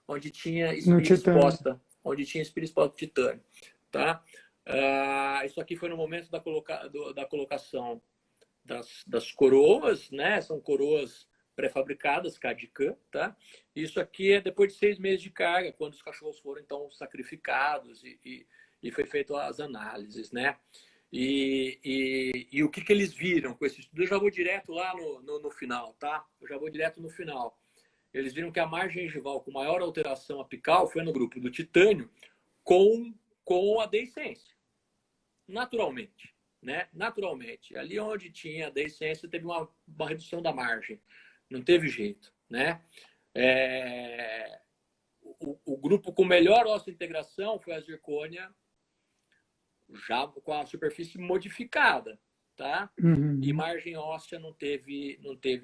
Onde tinha espira exposta. Onde tinha espira exposta de titânio, tá? Isso aqui foi no momento da colocação das coroas, né? São coroas pré-fabricadas, CAD/CAM, tá? Isso aqui é depois de 6 meses de carga, quando os cachorros foram, então, sacrificados e foi feito as análises, né? E o que eles viram com esse estudo? Eu já vou direto lá no final, tá? Eu já vou direto no final. Eles viram que a margem gengival com maior alteração apical foi no grupo do titânio com a deiscência. Naturalmente, né? Naturalmente. Ali onde tinha a deiscência teve uma redução da margem. Não teve jeito, né? O grupo com melhor osso-integração foi a zircônia, já com a superfície modificada, tá? Uhum. E margem óssea não teve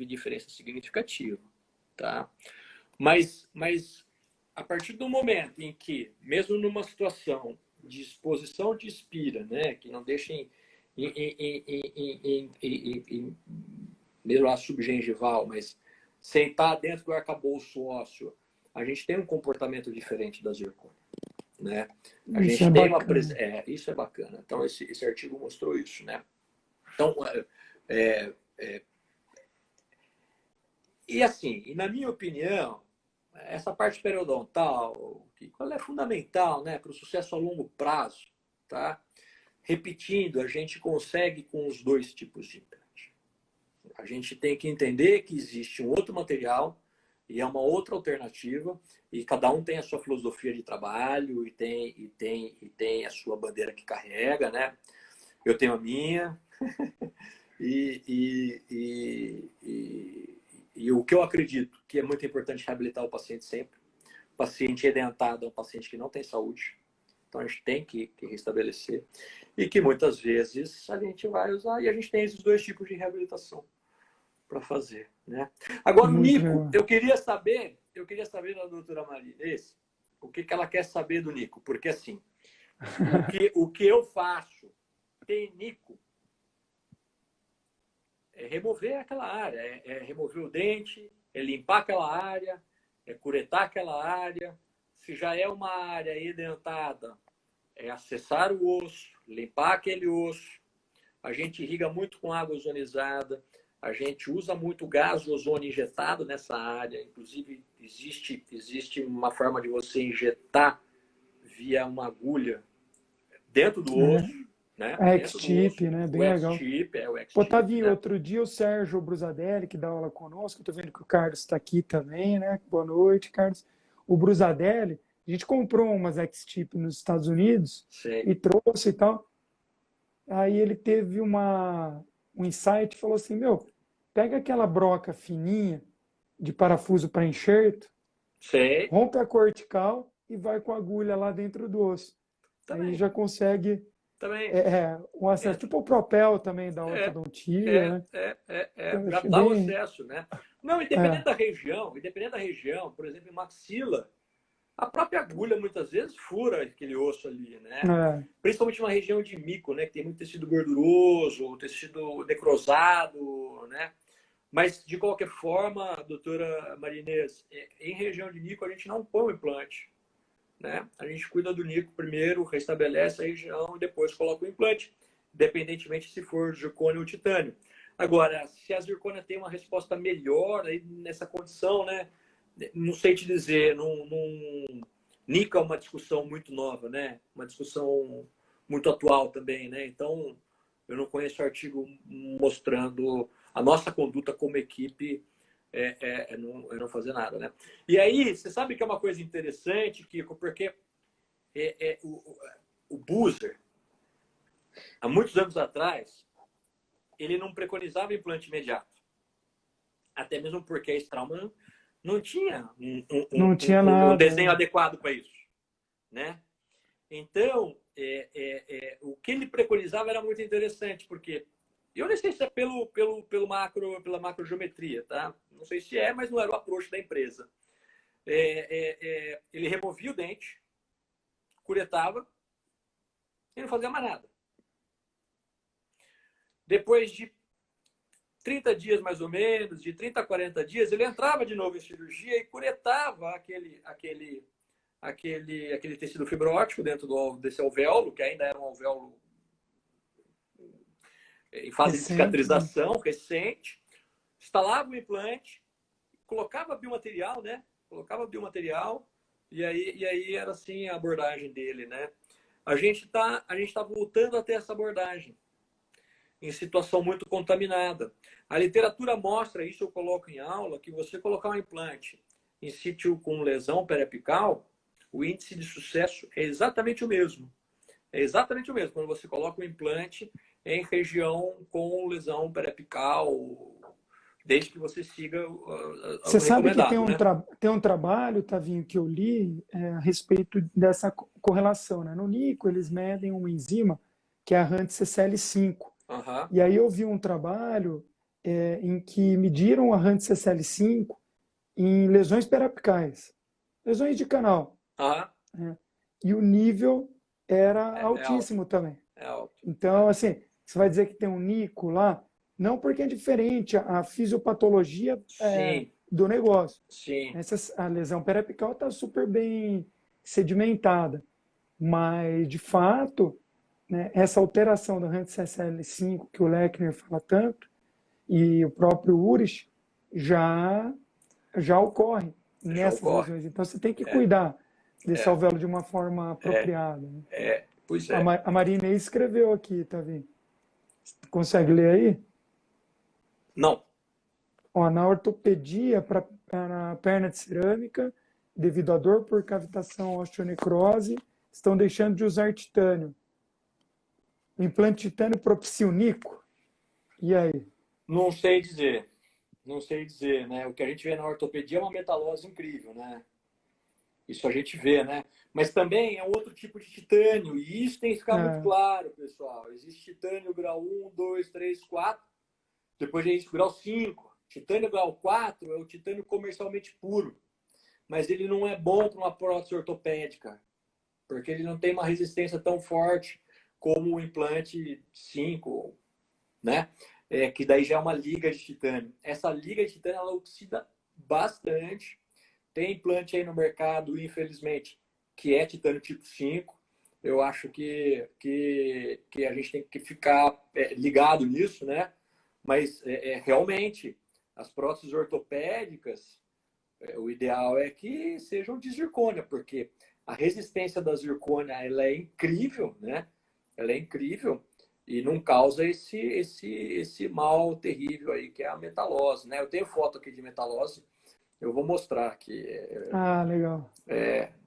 diferença significativa, tá? Mas a partir do momento em que, mesmo numa situação de exposição de espira, né, que não deixa mesmo a subgengival, mas sentar dentro do arcabouço ósseo, a gente tem um comportamento diferente da zircônia, né? A gente tem uma isso é bacana. Então esse artigo mostrou isso, né? Então e assim, e na minha opinião, essa parte periodontal, ela é fundamental, né, para o sucesso a longo prazo, tá? Repetindo, a gente consegue com os 2 tipos de implante. A gente tem que entender que existe um outro material e é uma outra alternativa, e cada um tem a sua filosofia de trabalho e tem a sua bandeira que carrega, né? Eu tenho a minha. E o que eu acredito que é muito importante reabilitar o paciente sempre. O paciente edentado é um paciente que não tem saúde, então a gente tem que restabelecer. E que muitas vezes a gente vai usar, e a gente tem esses 2 tipos de reabilitação para fazer, né? Agora, o Nico, eu queria saber da doutora Marinês o que ela quer saber do Nico, porque assim, o que eu faço tem Nico é remover aquela área, é remover o dente, é limpar aquela área, é curetar aquela área. Se já é uma área edentada, é acessar o osso, limpar aquele osso. A gente irriga muito com água ozonizada, a gente usa muito gás de ozônio injetado nessa área. Inclusive, existe uma forma de você injetar via uma agulha dentro do osso, né? A Dentro do osso. X-Tip, né? O Bem legal. X-Tip, o Pô, X-Tip, Tavinho, né? outro dia o Sérgio Brusadelli, que dá aula conosco, eu tô vendo que o Carlos está aqui também, né? Boa noite, Carlos. O Brusadelli, a gente comprou umas X-Tip nos Estados Unidos Sei. e trouxe e tal. Aí ele teve um insight e falou assim, meu, pega aquela broca fininha de parafuso para enxerto, Sei. rompe a cortical e vai com a agulha lá dentro do osso. Aí Também. já consegue Também. um acesso, tipo o propel também da É, ortodontia, né? Então, eu já achei dá o bem. acesso, né? Não, É, independente da região, por exemplo, em maxila, a própria agulha muitas vezes fura aquele osso ali, né? é, Principalmente uma região de mico, né? Que tem muito tecido gorduroso, tecido necrosado, né? Mas, de qualquer forma, doutora Marinês, em região de mico a gente não põe o implante, né? A gente cuida do nico primeiro, restabelece a região e depois coloca o implante, independentemente se for zircônio ou titânio. Agora, se a zircônia tem uma resposta melhor aí nessa condição, né? Não sei te dizer, nico é uma discussão muito nova, né? Uma discussão muito atual também, né? Então, eu não conheço artigo mostrando a nossa conduta como equipe não fazer nada, né? E aí, você sabe que é uma coisa interessante, Kiko, porque o Buser, há muitos anos atrás, ele não preconizava implante imediato. Até mesmo porque a Straumann não tinha não tinha um nada. desenho adequado para isso, né? Então, o que ele preconizava era muito interessante, porque eu não sei se é pela macrogeometria, tá? Não sei se é, mas não era o approach da empresa. Ele removia o dente, curetava e não fazia mais nada. Depois de 30 dias, mais ou menos, de 30 a 40 dias, ele entrava de novo em cirurgia e curetava aquele tecido fibrótico dentro desse alvéolo, que ainda era um alvéolo em fase de Recente, né? cicatrização recente, instalava o implante, colocava biomaterial, né? Colocava biomaterial e aí era assim a abordagem dele, né? A gente tá voltando a ter essa abordagem em situação muito contaminada. A literatura mostra, isso eu coloco em aula, que você colocar um implante em sítio com lesão periapical, o índice de sucesso é exatamente o mesmo. É exatamente o mesmo quando você coloca um implante em região com lesão periapical, desde que você siga o Você sabe que recomendado, né? tem um trabalho, Tavinho, que eu li a respeito dessa correlação, né? No Nico, eles medem uma enzima que é a HANT-CCL5. Aham, E aí eu vi um trabalho em que mediram a HANT-CCL5 em lesões periapicais, lesões de canal, aham, né? E o nível era é alto, altíssimo também. é alto. Então, assim, você vai dizer que tem um Nico lá, não porque é diferente a fisiopatologia Sim, do negócio. sim. A lesão periapical está super bem sedimentada, mas, de fato, né, essa alteração do HANT-CSL5, que o Lechner fala tanto, e o próprio Urich, já ocorre Já nessas ocorre. lesões. Então, você tem que É, cuidar desse é, alvéolo de uma forma apropriada, né? pois A, é. A Marinês escreveu aqui, tá vendo? Consegue ler aí? Não, Ó, na ortopedia para perna de cerâmica, devido à dor por cavitação osteonecrose, estão deixando de usar titânio. O implante titânio propicia o nico? E aí? não sei dizer. Não sei dizer, né? O que a gente vê na ortopedia é uma metalose incrível, né? Isso a gente vê, né? Mas também é um outro tipo de titânio, e isso tem que ficar muito É, claro, pessoal. Existe titânio grau 1, 2, 3, 4, depois existe grau 5. Titânio grau 4 é o titânio comercialmente puro, mas ele não é bom para uma prótese ortopédica, porque ele não tem uma resistência tão forte como o implante 5, né? Que daí já é uma liga de titânio. Essa liga de titânio, ela oxida bastante. Tem implante aí no mercado, infelizmente, que é titânio tipo 5. Eu acho que a gente tem que ficar ligado nisso, né? Mas realmente, as próteses ortopédicas, o ideal é que sejam de zircônia, porque a resistência da zircônia ela é incrível, né? ela é incrível e não causa esse mal terrível aí que é a metalose, né? Eu tenho foto aqui de metalose, eu vou mostrar aqui. Ah, legal.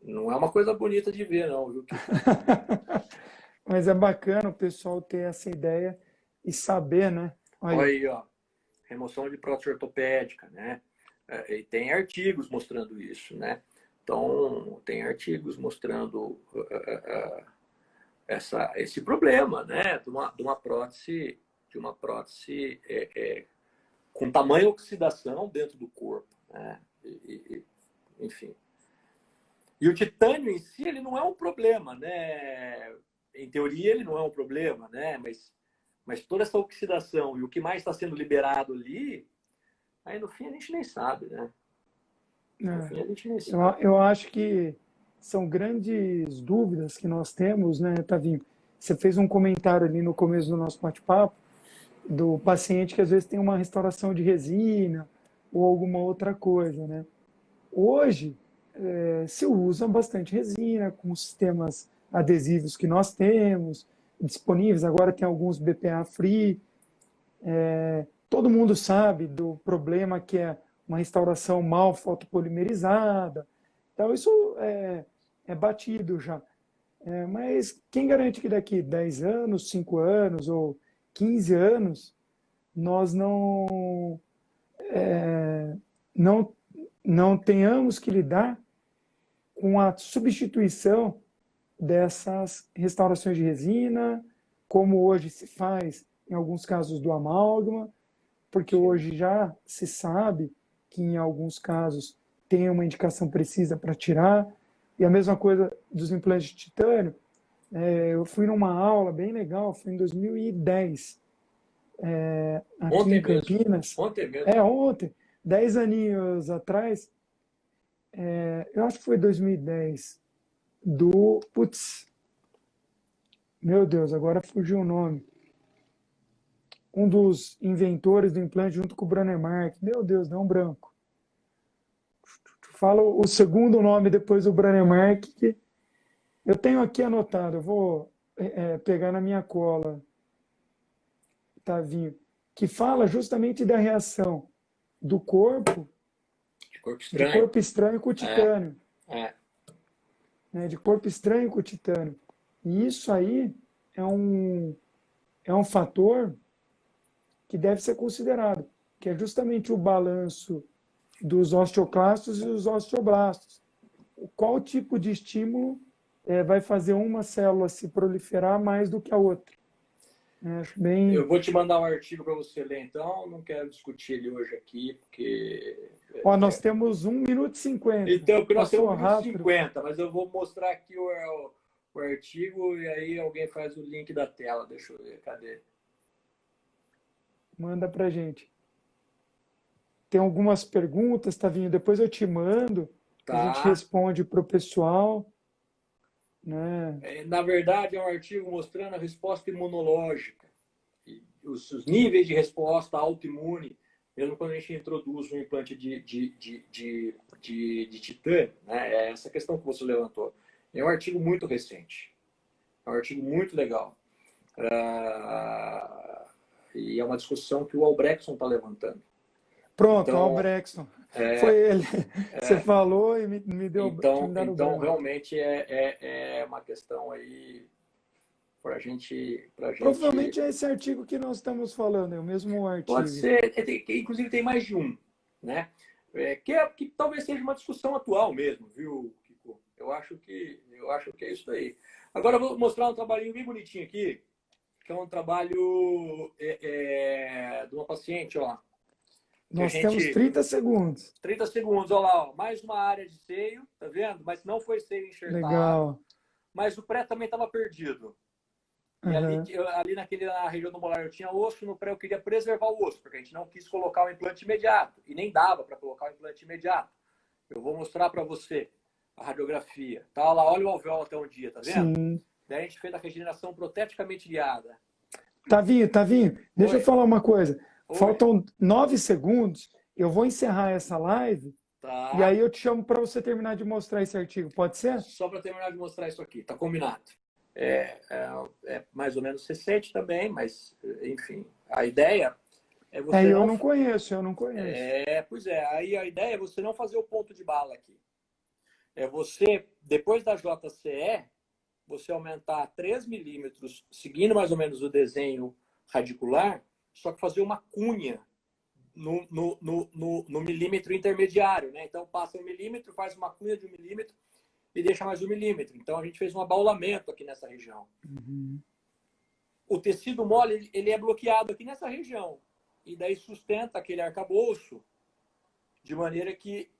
Não é uma coisa bonita de ver, não, viu? Mas é bacana o pessoal ter essa ideia e saber, né? Olha aí, ó, remoção de prótese ortopédica, né? E tem artigos mostrando isso, né? Então, tem artigos mostrando esse problema, né? De uma prótese, com tamanha oxidação dentro do corpo, né? Enfim. E o titânio em si, ele não é um problema, né? Em teoria, ele não é um problema, né? Mas toda essa oxidação e o que mais está sendo liberado ali, aí no fim a gente nem sabe, né? No fim a gente nem sabe. Eu acho que são grandes dúvidas que nós temos, né, Tavinho? Você fez um comentário ali no começo do nosso bate-papo do paciente que às vezes tem uma restauração de resina ou alguma outra coisa, né? Hoje se usa bastante resina com os sistemas adesivos que nós temos disponíveis. Agora tem alguns BPA free. Todo mundo sabe do problema que é uma restauração mal fotopolimerizada. Então, isso é batido já. Mas quem garante que daqui 10 anos, 5 anos ou 15 anos nós não tenhamos que lidar com a substituição dessas restaurações de resina, como hoje se faz em alguns casos do amálgama, porque hoje já se sabe que em alguns casos tem uma indicação precisa para tirar, e a mesma coisa dos implantes de titânio. Eu fui numa aula bem legal, foi em 2010, aqui Ontem em Campinas. mesmo. Ontem mesmo. Ontem, 10 aninhos atrás, eu acho que foi 2010, meu Deus, agora fugiu o nome. Um dos inventores do implante junto com o Branemark. Meu Deus, não branco. Fala o segundo nome depois do Branemark, que eu tenho aqui anotado. Eu vou pegar na minha cola, Tavinho, que fala justamente da reação do corpo, de corpo estranho com o titânio. De corpo estranho com o titânio. E isso aí é um fator que deve ser considerado, que é justamente o balanço dos osteoclastos e dos osteoblastos. Qual tipo de estímulo vai fazer uma célula se proliferar mais do que a outra? Acho bem... Eu vou te mandar um artigo para você ler, então. Não quero discutir ele hoje aqui, porque... nós temos 1 minuto e 50. Então, porque nós temos 1 minuto e rápido. 50, mas eu vou mostrar aqui o artigo e aí alguém faz o link da tela. Deixa eu ver, cadê? Manda pra gente. Tem algumas perguntas, Tavinho, depois eu te mando, a gente responde pro pessoal. Né? Na verdade, é um artigo mostrando a resposta imunológica, os níveis de resposta autoimune, mesmo quando a gente introduz um implante de titânio, né? É essa questão que você levantou. É um artigo muito recente, é um artigo muito legal. E é uma discussão que o Albrechtson está levantando. Pronto, então, Albrechtson. Foi ele. Você falou e me deu... Então realmente é uma questão aí para a gente... Provavelmente é esse artigo que nós estamos falando, é o mesmo artigo. Pode ser, inclusive tem mais de um, né? Que talvez seja uma discussão atual mesmo, viu, Kiko? Eu acho que é isso aí. Agora eu vou mostrar um trabalhinho bem bonitinho aqui, que é um trabalho de uma paciente, ó. Nós temos 30 segundos. 30 segundos, olha lá, ó. Mais uma área de seio, tá vendo? Mas não foi seio enxertado. Legal. Mas o pré também estava perdido. E ali na região do molar eu tinha osso, no pré eu queria preservar o osso, porque a gente não quis colocar o implante imediato. E nem dava para colocar o implante imediato. Eu vou mostrar para você a radiografia. Tá lá, olha o alvéolo até um dia, tá vendo? Sim. Daí a gente fez a regeneração proteticamente guiada. Tavinho, deixa eu falar uma coisa. Oi. Faltam 9 segundos. Eu vou encerrar essa live. Tá. E aí eu te chamo para você terminar de mostrar esse artigo. Pode ser? Só para terminar de mostrar isso aqui. Tá combinado. é mais ou menos recente também, mas, enfim, a ideia é você Eu não... não conheço, eu não conheço. Pois é, aí a ideia é você não fazer o ponto de bala aqui. É você, depois da JCE, você aumentar 3 milímetros, seguindo mais ou menos o desenho radicular, só que fazer uma cunha no milímetro intermediário, né? Então passa 1 milímetro, faz uma cunha de 1 milímetro e deixa mais 1 milímetro. Então a gente fez um abaulamento aqui nessa região. Uhum. O tecido mole, ele é bloqueado aqui nessa região. E daí sustenta aquele arcabouço de maneira que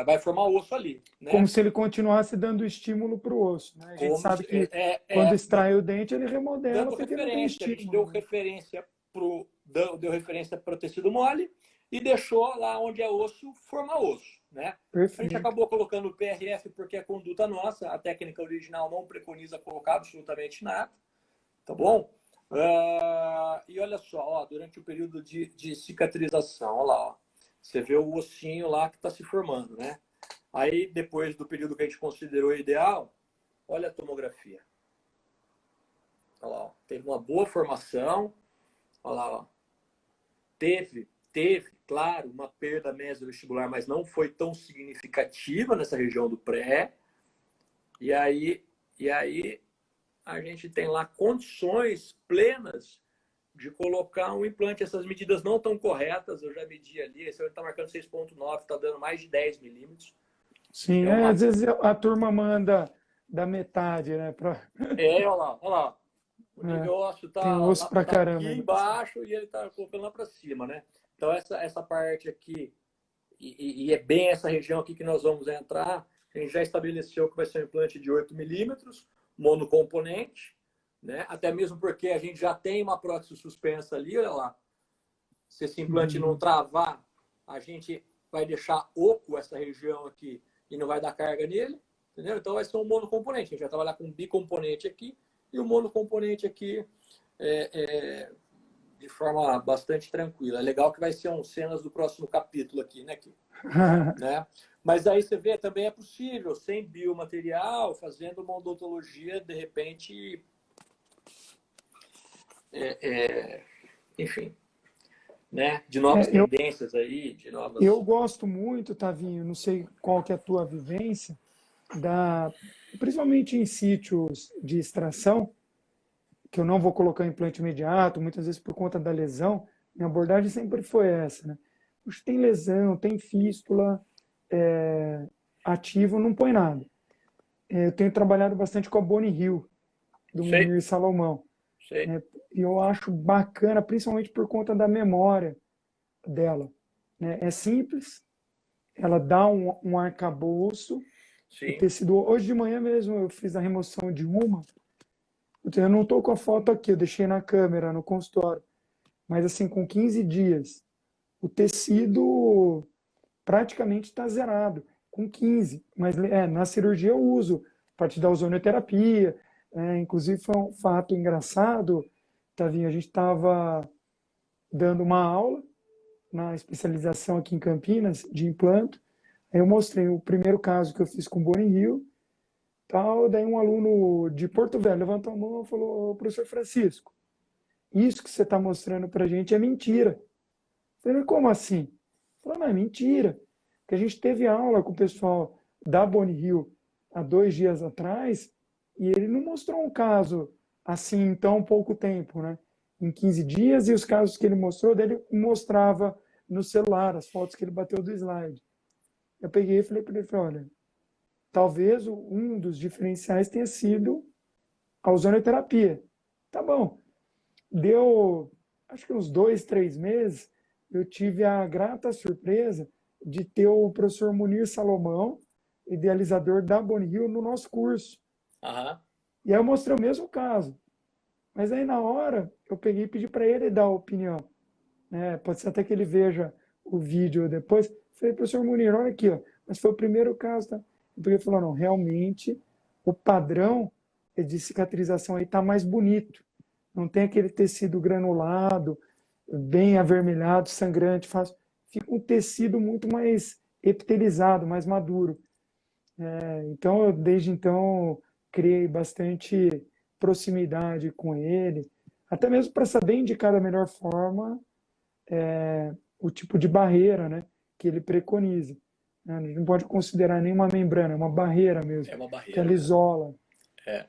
vai formar osso ali, né? Como se ele continuasse dando estímulo para o osso, né? A gente sabe que quando extrai o dente, ele remodela dando porque não tem referência, a gente deu estímulo, né? deu referência para o tecido mole e deixou lá onde é osso, formar osso, né? A gente Perfeito. acabou colocando o PRF porque é conduta nossa, a técnica original não preconiza colocar absolutamente nada, tá bom? E olha só, ó, durante o período de cicatrização, olha lá, ó, você vê o ossinho lá que está se formando, né? Aí, depois do período que a gente considerou ideal, olha a tomografia. Olha lá, ó, teve uma boa formação, olha lá, ó. Teve, claro, uma perda mesovestibular, mas não foi tão significativa nessa região do pré. E aí a gente tem lá condições plenas de colocar um implante. Essas medidas não estão corretas, eu já medi ali, esse está marcando 6,9, está dando mais de 10 milímetros. Sim, às vezes a turma manda da metade, né? Olha lá. O nível ósseo tem osso pra caramba, aqui embaixo e ele está colocando lá para cima, né? Então essa parte aqui, e é bem essa região aqui que nós vamos entrar, a gente já estabeleceu que vai ser um implante de 8 milímetros, monocomponente, né? Até mesmo porque a gente já tem uma prótese suspensa ali, olha lá. Se esse implante não travar, a gente vai deixar oco essa região aqui e não vai dar carga nele, entendeu? Então vai ser um monocomponente. A gente vai trabalhar com um bicomponente aqui e o monocomponente aqui de forma bastante tranquila. É legal que vai ser cenas do próximo capítulo aqui, né, né? Mas aí você vê, também é possível, sem biomaterial, fazendo uma odontologia, de repente, enfim, né? De novas tendências aí, de novas... Eu gosto muito, Tavinho, não sei qual que é a tua vivência, principalmente em sítios de extração, que eu não vou colocar implante imediato, muitas vezes por conta da lesão. Minha abordagem sempre foi essa, né? Puxa, tem lesão, tem fístula, ativo, não põe nada. Eu tenho trabalhado bastante com a Bonnie Hill, do Munir Salomão. E eu acho bacana, principalmente por conta da memória dela. É simples, ela dá um arcabouço, o tecido. Hoje de manhã mesmo eu fiz a remoção de uma. Eu não estou com a foto aqui, eu deixei na câmera, no consultório. Mas assim, com 15 dias, o tecido praticamente está zerado. Com 15. Mas na cirurgia eu uso a partir da ozonioterapia. Inclusive foi um fato engraçado, Tavinho, a gente estava dando uma aula na especialização aqui em Campinas de implante. Aí eu mostrei o primeiro caso que eu fiz com Bonnie Hill. Daí um aluno de Porto Velho levantou a mão e falou: professor Francisco, isso que você está mostrando para a gente é mentira. Eu falei: como assim? Ele falou: não, é mentira. Porque a gente teve aula com o pessoal da Bonnie Hill há 2 dias atrás e ele não mostrou um caso assim em tão pouco tempo, né? Em 15 dias, e os casos que ele mostrou, dele mostrava no celular, as fotos que ele bateu do slide. Eu peguei e falei para ele: olha, talvez um dos diferenciais tenha sido a ozonioterapia. Tá bom. Deu, acho que uns 2, 3 meses, eu tive a grata surpresa de ter o professor Munir Salomão, idealizador da Bonnie Hill, no nosso curso. E aí eu mostrei o mesmo caso. Mas aí na hora, eu peguei e pedi para ele dar a opinião. Pode ser até que ele veja o vídeo depois. Falei: professor Munir, olha aqui, ó, mas foi o primeiro caso, tá? Ele falou: não, realmente o padrão de cicatrização aí está mais bonito. Não tem aquele tecido granulado, bem avermelhado, sangrante, fica um tecido muito mais epitelizado, mais maduro. Então, desde então, criei bastante proximidade com ele, até mesmo para saber indicar da melhor forma o tipo de barreira, né, que ele preconiza. A gente não pode considerar nenhuma membrana, é uma barreira mesmo, É uma que ela barreira. isola. É.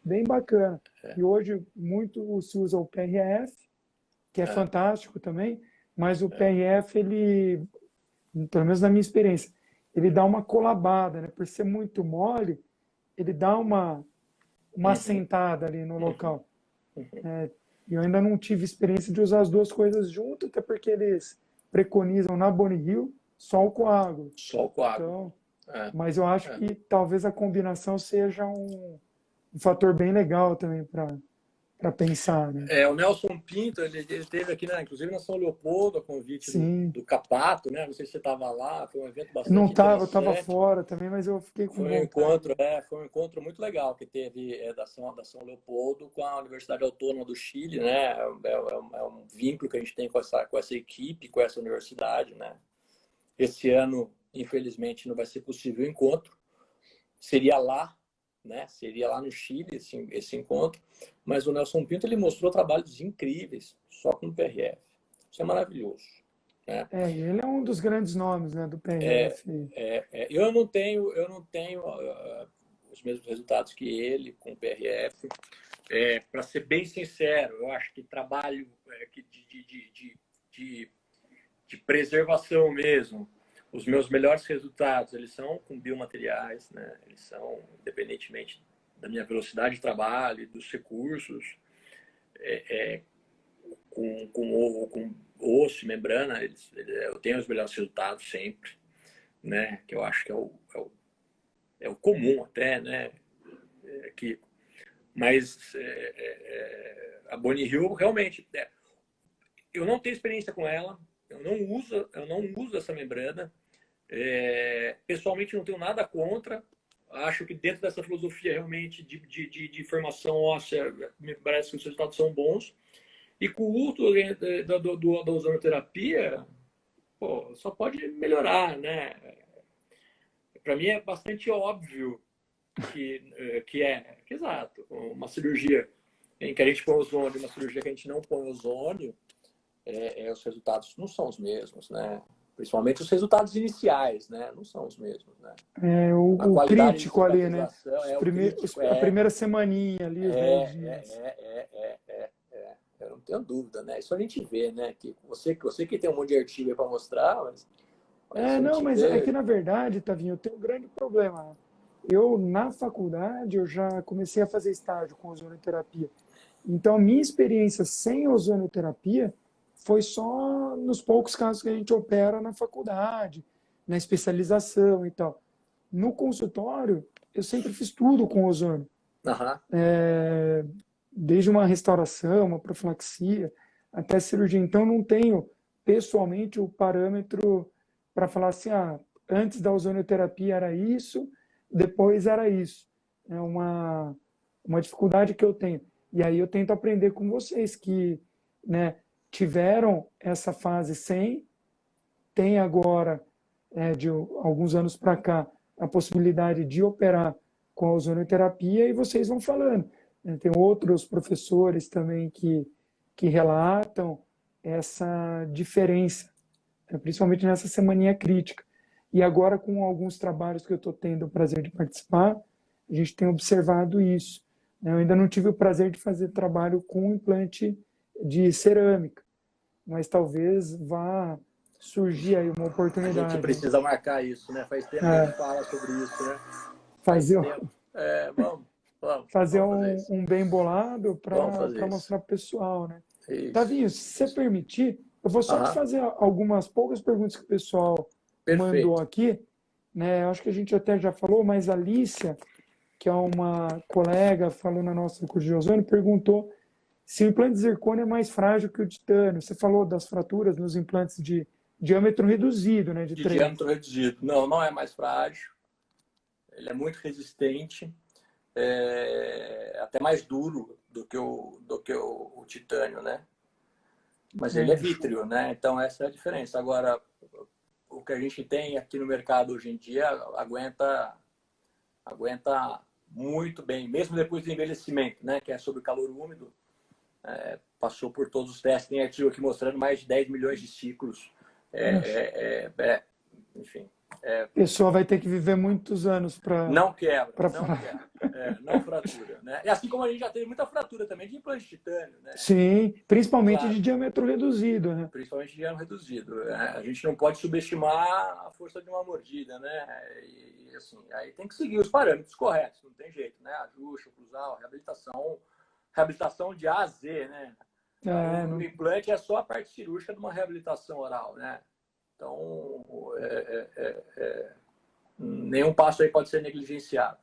Bem bacana. E hoje muito se usa o PRF, que é fantástico também, mas o PRF, ele, pelo menos na minha experiência, ele dá uma colabada, né? Por ser muito mole, ele dá uma assentada ali no local. E eu ainda não tive experiência de usar as duas coisas junto, até porque eles preconizam na Bonnie Hill só o coágulo. Só o coágulo. Então, mas eu acho que talvez a combinação seja um fator bem legal também para pensar, né? O Nelson Pinto, ele esteve aqui, né, inclusive na São Leopoldo, a convite do Capato, né? Não sei se você estava lá, foi um evento bastante Não estava, eu interessante. estava fora também, mas eu fiquei com vontade. Foi um encontro muito legal que teve da São Leopoldo com a Universidade Autônoma do Chile, né? É um vínculo que a gente tem com essa equipe, com essa universidade, né? Esse ano, infelizmente, não vai ser possível o encontro. Seria lá, né? Seria lá no Chile esse encontro, mas o Nelson Pinto ele mostrou trabalhos incríveis só com o PRF. Isso é maravilhoso, né? Ele é um dos grandes nomes, né, do PRF. Eu não tenho os mesmos resultados que ele com o PRF. Para ser bem sincero, eu acho que trabalho de preservação mesmo, os meus melhores resultados, eles são com biomateriais, né? Eles são, independentemente da minha velocidade de trabalho, dos recursos, com osso, membrana, eu tenho os melhores resultados sempre, né? Que eu acho que é o comum até, né? Mas a Bonnie Hill, realmente, eu não tenho experiência com ela, eu não uso essa membrana. Pessoalmente não tenho nada contra, acho que dentro dessa filosofia realmente de formação óssea me parece que os resultados são bons, e com o uso da ozonoterapia, pô, só pode melhorar, né? Para mim é bastante óbvio que exato, uma cirurgia em que a gente põe ozônio, uma cirurgia que a gente não põe ozônio, os resultados não são os mesmos, né? Principalmente os resultados iniciais, né? Não são os mesmos, né? O crítico ali, né? A a primeira semaninha ali, os 10 dias. Eu não tenho dúvida, né? Isso a gente vê, né? Que você que tem um monte de artigo para mostrar, mas mas é que na verdade, Tavinho, eu tenho um grande problema. Eu, na faculdade, eu já comecei a fazer estágio com ozonoterapia. Então, a minha experiência sem ozonoterapia foi só nos poucos casos que a gente opera na faculdade, na especialização e tal. No consultório, eu sempre fiz tudo com ozônio. Desde uma restauração, uma profilaxia, até cirurgia. Então, não tenho, pessoalmente, o parâmetro para falar assim, antes da ozonoterapia era isso, depois era isso. É uma dificuldade que eu tenho. E aí eu tento aprender com vocês que, né, tiveram essa fase sem, tem agora, de alguns anos para cá, a possibilidade de operar com a ozonoterapia e vocês vão falando. Tem outros professores também que relatam essa diferença, principalmente nessa semaninha crítica. E agora, com alguns trabalhos que eu estou tendo o prazer de participar, a gente tem observado isso. Eu ainda não tive o prazer de fazer trabalho com implante de cerâmica, mas talvez vá surgir aí uma oportunidade. A gente precisa marcar isso, né? Faz tempo que a gente fala sobre isso, né? Vamos fazer um bem bolado para mostrar para o pessoal, né? Tavinho, se você permitir, eu vou só te fazer algumas poucas perguntas que o pessoal mandou aqui, né? Eu acho que a gente até já falou, mas a Alicia, que é uma colega, falou na nossa curso de ozônio, perguntou se o implante de zircônio é mais frágil que o titânio. Você falou das fraturas nos implantes de diâmetro reduzido, né? De diâmetro reduzido. Não, não é mais frágil. Ele é muito resistente, até mais duro do que o titânio, né? Mas ele é vítreo, né? Então essa é a diferença. Agora, o que a gente tem aqui no mercado hoje em dia aguenta muito bem, mesmo depois do envelhecimento, né? Que é sobre calor úmido. Passou por todos os testes, tem artigo aqui mostrando mais de 10 milhões de ciclos. Enfim. A pessoa vai ter que viver muitos anos para... Não quebra, não fratura. Né? E assim como a gente já teve muita fratura também de implante de titânio. Né? Sim, principalmente Claro. De diâmetro reduzido. Né? Principalmente de diâmetro reduzido. A gente não pode subestimar a força de uma mordida. Né? E assim, aí tem que seguir os parâmetros corretos, não tem jeito. Né? Ajuste, oclusal, reabilitação de A a Z. Né? O implante é só a parte cirúrgica de uma reabilitação oral. Né? Então, nenhum passo aí pode ser negligenciado.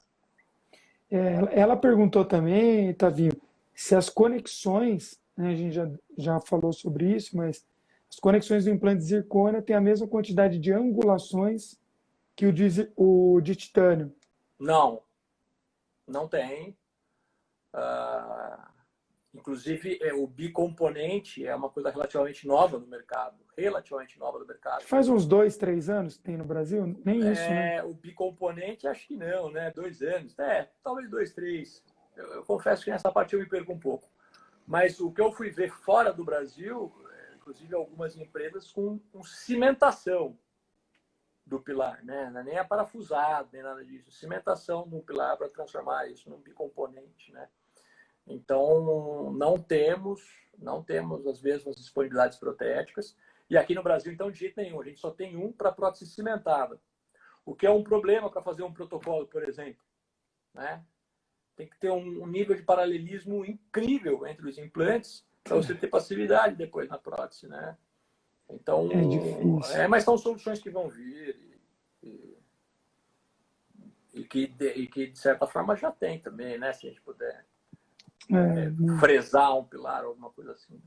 Ela perguntou também, Tavinho, se as conexões, né, a gente já falou sobre isso, mas as conexões do implante de zircônia têm a mesma quantidade de angulações que o de titânio. Não tem. Inclusive, o bicomponente é uma coisa relativamente nova no mercado. Faz uns 2, 3 anos que tem no Brasil? Nem isso, né? O bicomponente, acho que não, né? 2 anos. Talvez 2, 3. Eu confesso que nessa parte eu me perco um pouco. Mas o que eu fui ver fora do Brasil, inclusive algumas empresas com cimentação do pilar, né? Não é nem a parafusado, nem nada disso. Cimentação do pilar para transformar isso num bicomponente, né? Então, não temos as mesmas disponibilidades protéticas. E aqui no Brasil, então, de jeito nenhum. A gente só tem um para prótese cimentada. O que é um problema para fazer um protocolo, por exemplo. Né? Tem que ter um nível de paralelismo incrível entre os implantes para você ter passividade depois na prótese. Né? Então, é difícil. Mas são soluções que vão vir e que, de certa forma, já tem também, né? Se a gente puder fresar um pilar ou alguma coisa assim.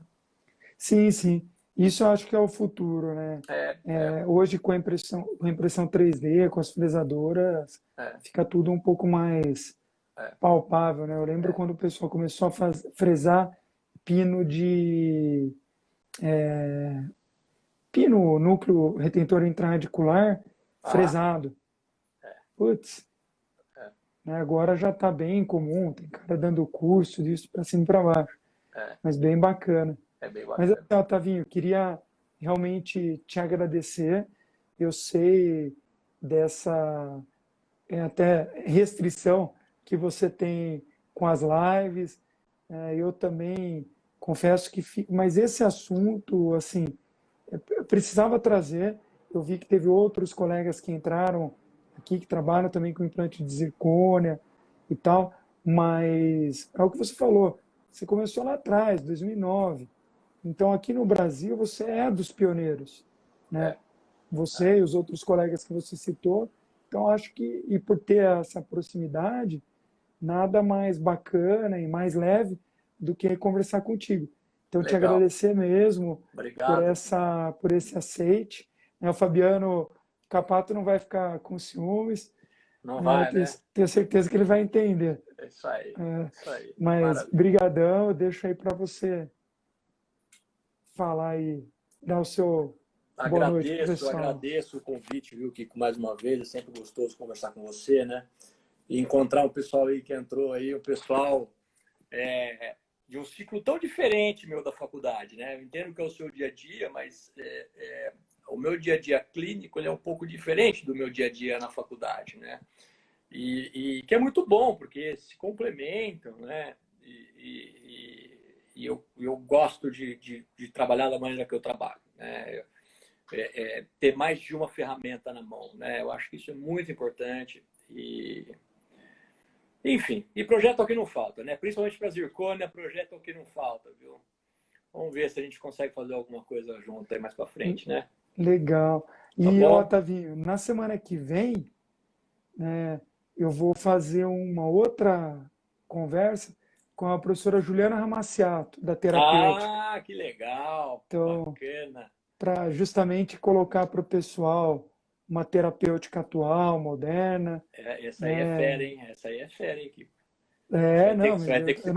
Sim, sim. Isso eu acho que é o futuro, né? Hoje com a impressão 3D, com as fresadoras, fica tudo um pouco mais palpável, né? Eu lembro quando o pessoal começou a fresar pino pino núcleo retentor intraradicular fresado. Putz, né? Agora já está bem comum, tem cara dando curso disso para cima e para baixo. Mas bem bacana. Bem bacana. Mas, Tavinho, queria realmente te agradecer. Eu sei dessa até restrição que você tem com as lives. Eu também confesso que mas esse assunto, assim, eu precisava trazer. Eu vi que teve outros colegas que entraram aqui que trabalham também com implante de zircônia e tal, mas é o que você falou. Você começou lá atrás, 2009. Então, aqui no Brasil, você é dos pioneiros, né? Você e os outros colegas que você citou. Então, acho que, e por ter essa proximidade, nada mais bacana e mais leve do que conversar contigo. Então, te agradecer mesmo por esse aceite. O Fabiano Capato não vai ficar com ciúmes. Não vai, né? Tenho certeza que ele vai entender. É isso aí. Mas, brigadão, eu deixo aí para você falar e dar o seu boa noite, pessoal. Agradeço o convite, viu, Kiko, mais uma vez. É sempre gostoso conversar com você, né? E encontrar o pessoal aí que entrou aí, o pessoal de um ciclo tão diferente, meu, da faculdade, né? Eu entendo que é o seu dia a dia, mas o meu dia a dia clínico ele é um pouco diferente do meu dia a dia na faculdade, né? E que é muito bom, porque se complementam, né? E eu gosto de trabalhar da maneira que eu trabalho, né? Ter mais de uma ferramenta na mão, né? Eu acho que isso é muito importante. Enfim, e projeto é o que não falta, né? Principalmente para a zircônia, projeto é o que não falta, viu? Vamos ver se a gente consegue fazer alguma coisa junto aí mais para frente, né? Legal. E, Tavinho, na semana que vem, eu vou fazer uma outra conversa com a professora Juliana Ramaciato, da terapêutica. Ah, que legal! Então, bacana! Para justamente colocar para o pessoal uma terapêutica atual, moderna. Essa aí é fera, hein? Essa aí é fera, hein, Kiko? Eu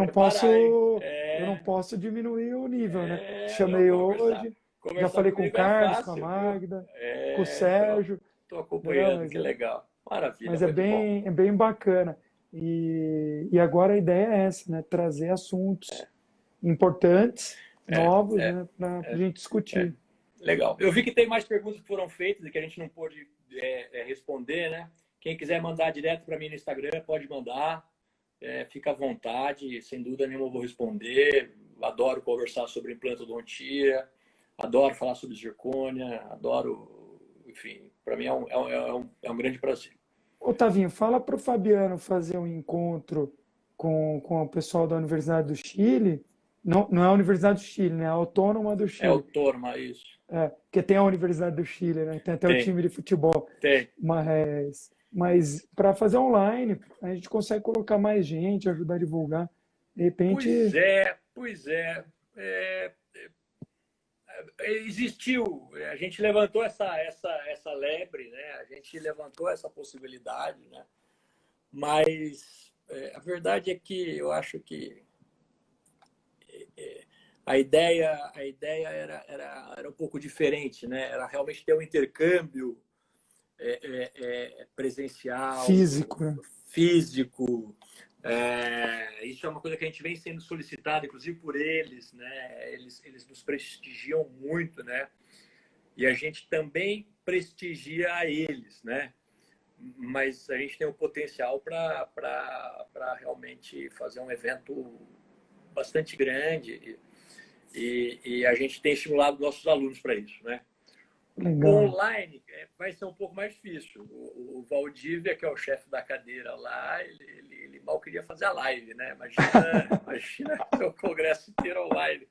não posso diminuir o nível, né? Chamei hoje. Já falei com o comigo Carlos, fácil, com a viu? Magda, com o Então, Sérgio. tô Não, acompanhando, que legal. Maravilha, mas muito bom. é bem bacana. E agora a ideia é essa, né? Trazer assuntos importantes, É, novos, é, né? Para a é, gente é. discutir. Legal. Eu vi que tem mais perguntas que foram feitas e que a gente não pôde responder, né? Quem quiser mandar direto para mim no Instagram, pode mandar. Fica à vontade, sem dúvida nenhuma eu vou responder. Adoro conversar sobre implantodontia, adoro falar sobre zircônia, adoro, enfim, para mim é um grande prazer. Otavinho, fala para o Fabiano fazer um encontro com o pessoal da Universidade do Chile. Não, não é a Universidade do Chile, né? É a Autônoma do É Chile. autônoma, isso. Porque tem a Universidade do Chile, né? Tem até o Tem, time de futebol. tem. Mas para fazer online, a gente consegue colocar mais gente, ajudar a divulgar. De repente, Pois é. Existiu, a gente levantou essa lebre, né? A gente levantou essa possibilidade, né? Mas a verdade é que eu acho que a ideia era um pouco diferente, né? Era realmente ter um intercâmbio presencial, físico, né? físico. Isso é uma coisa que a gente vem sendo solicitado, inclusive por eles, né? Eles nos prestigiam muito, né? E a gente também prestigia a eles, né? Mas a gente tem o potencial para realmente fazer um evento bastante grande e a gente tem estimulado nossos alunos para isso, né? Legal. Online vai ser um pouco mais difícil. O Valdívia, que é o chefe da cadeira lá, ele mal queria fazer a live, né? Imagina o congresso inteiro online.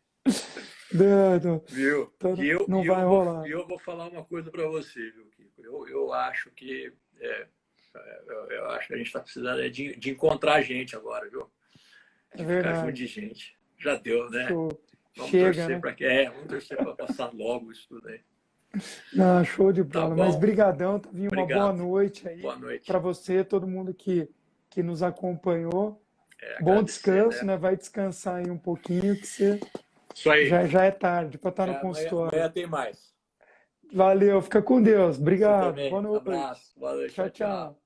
Não, Viu? não vai rolar. E eu vou falar uma coisa para você, viu, Kiko? Eu acho que eu acho que a gente está precisando de encontrar gente agora, viu? De ficar junto de gente. Já deu, né? Show. Vamos Chega, torcer né? vamos torcer para passar logo isso tudo aí. Não, show de Tá bola. bom? Mas brigadão, Tavinho, uma boa Obrigado. noite aí Boa noite. para você, todo mundo que nos acompanhou. Bom Agradecer, descanso, né? Vai descansar aí um pouquinho, que você Isso aí. já é tarde para estar no Amanhã consultório. tem mais. Valeu, fica com Deus. Você Obrigado. também. Boa noite. Abraço. Boa noite. Tchau, tchau.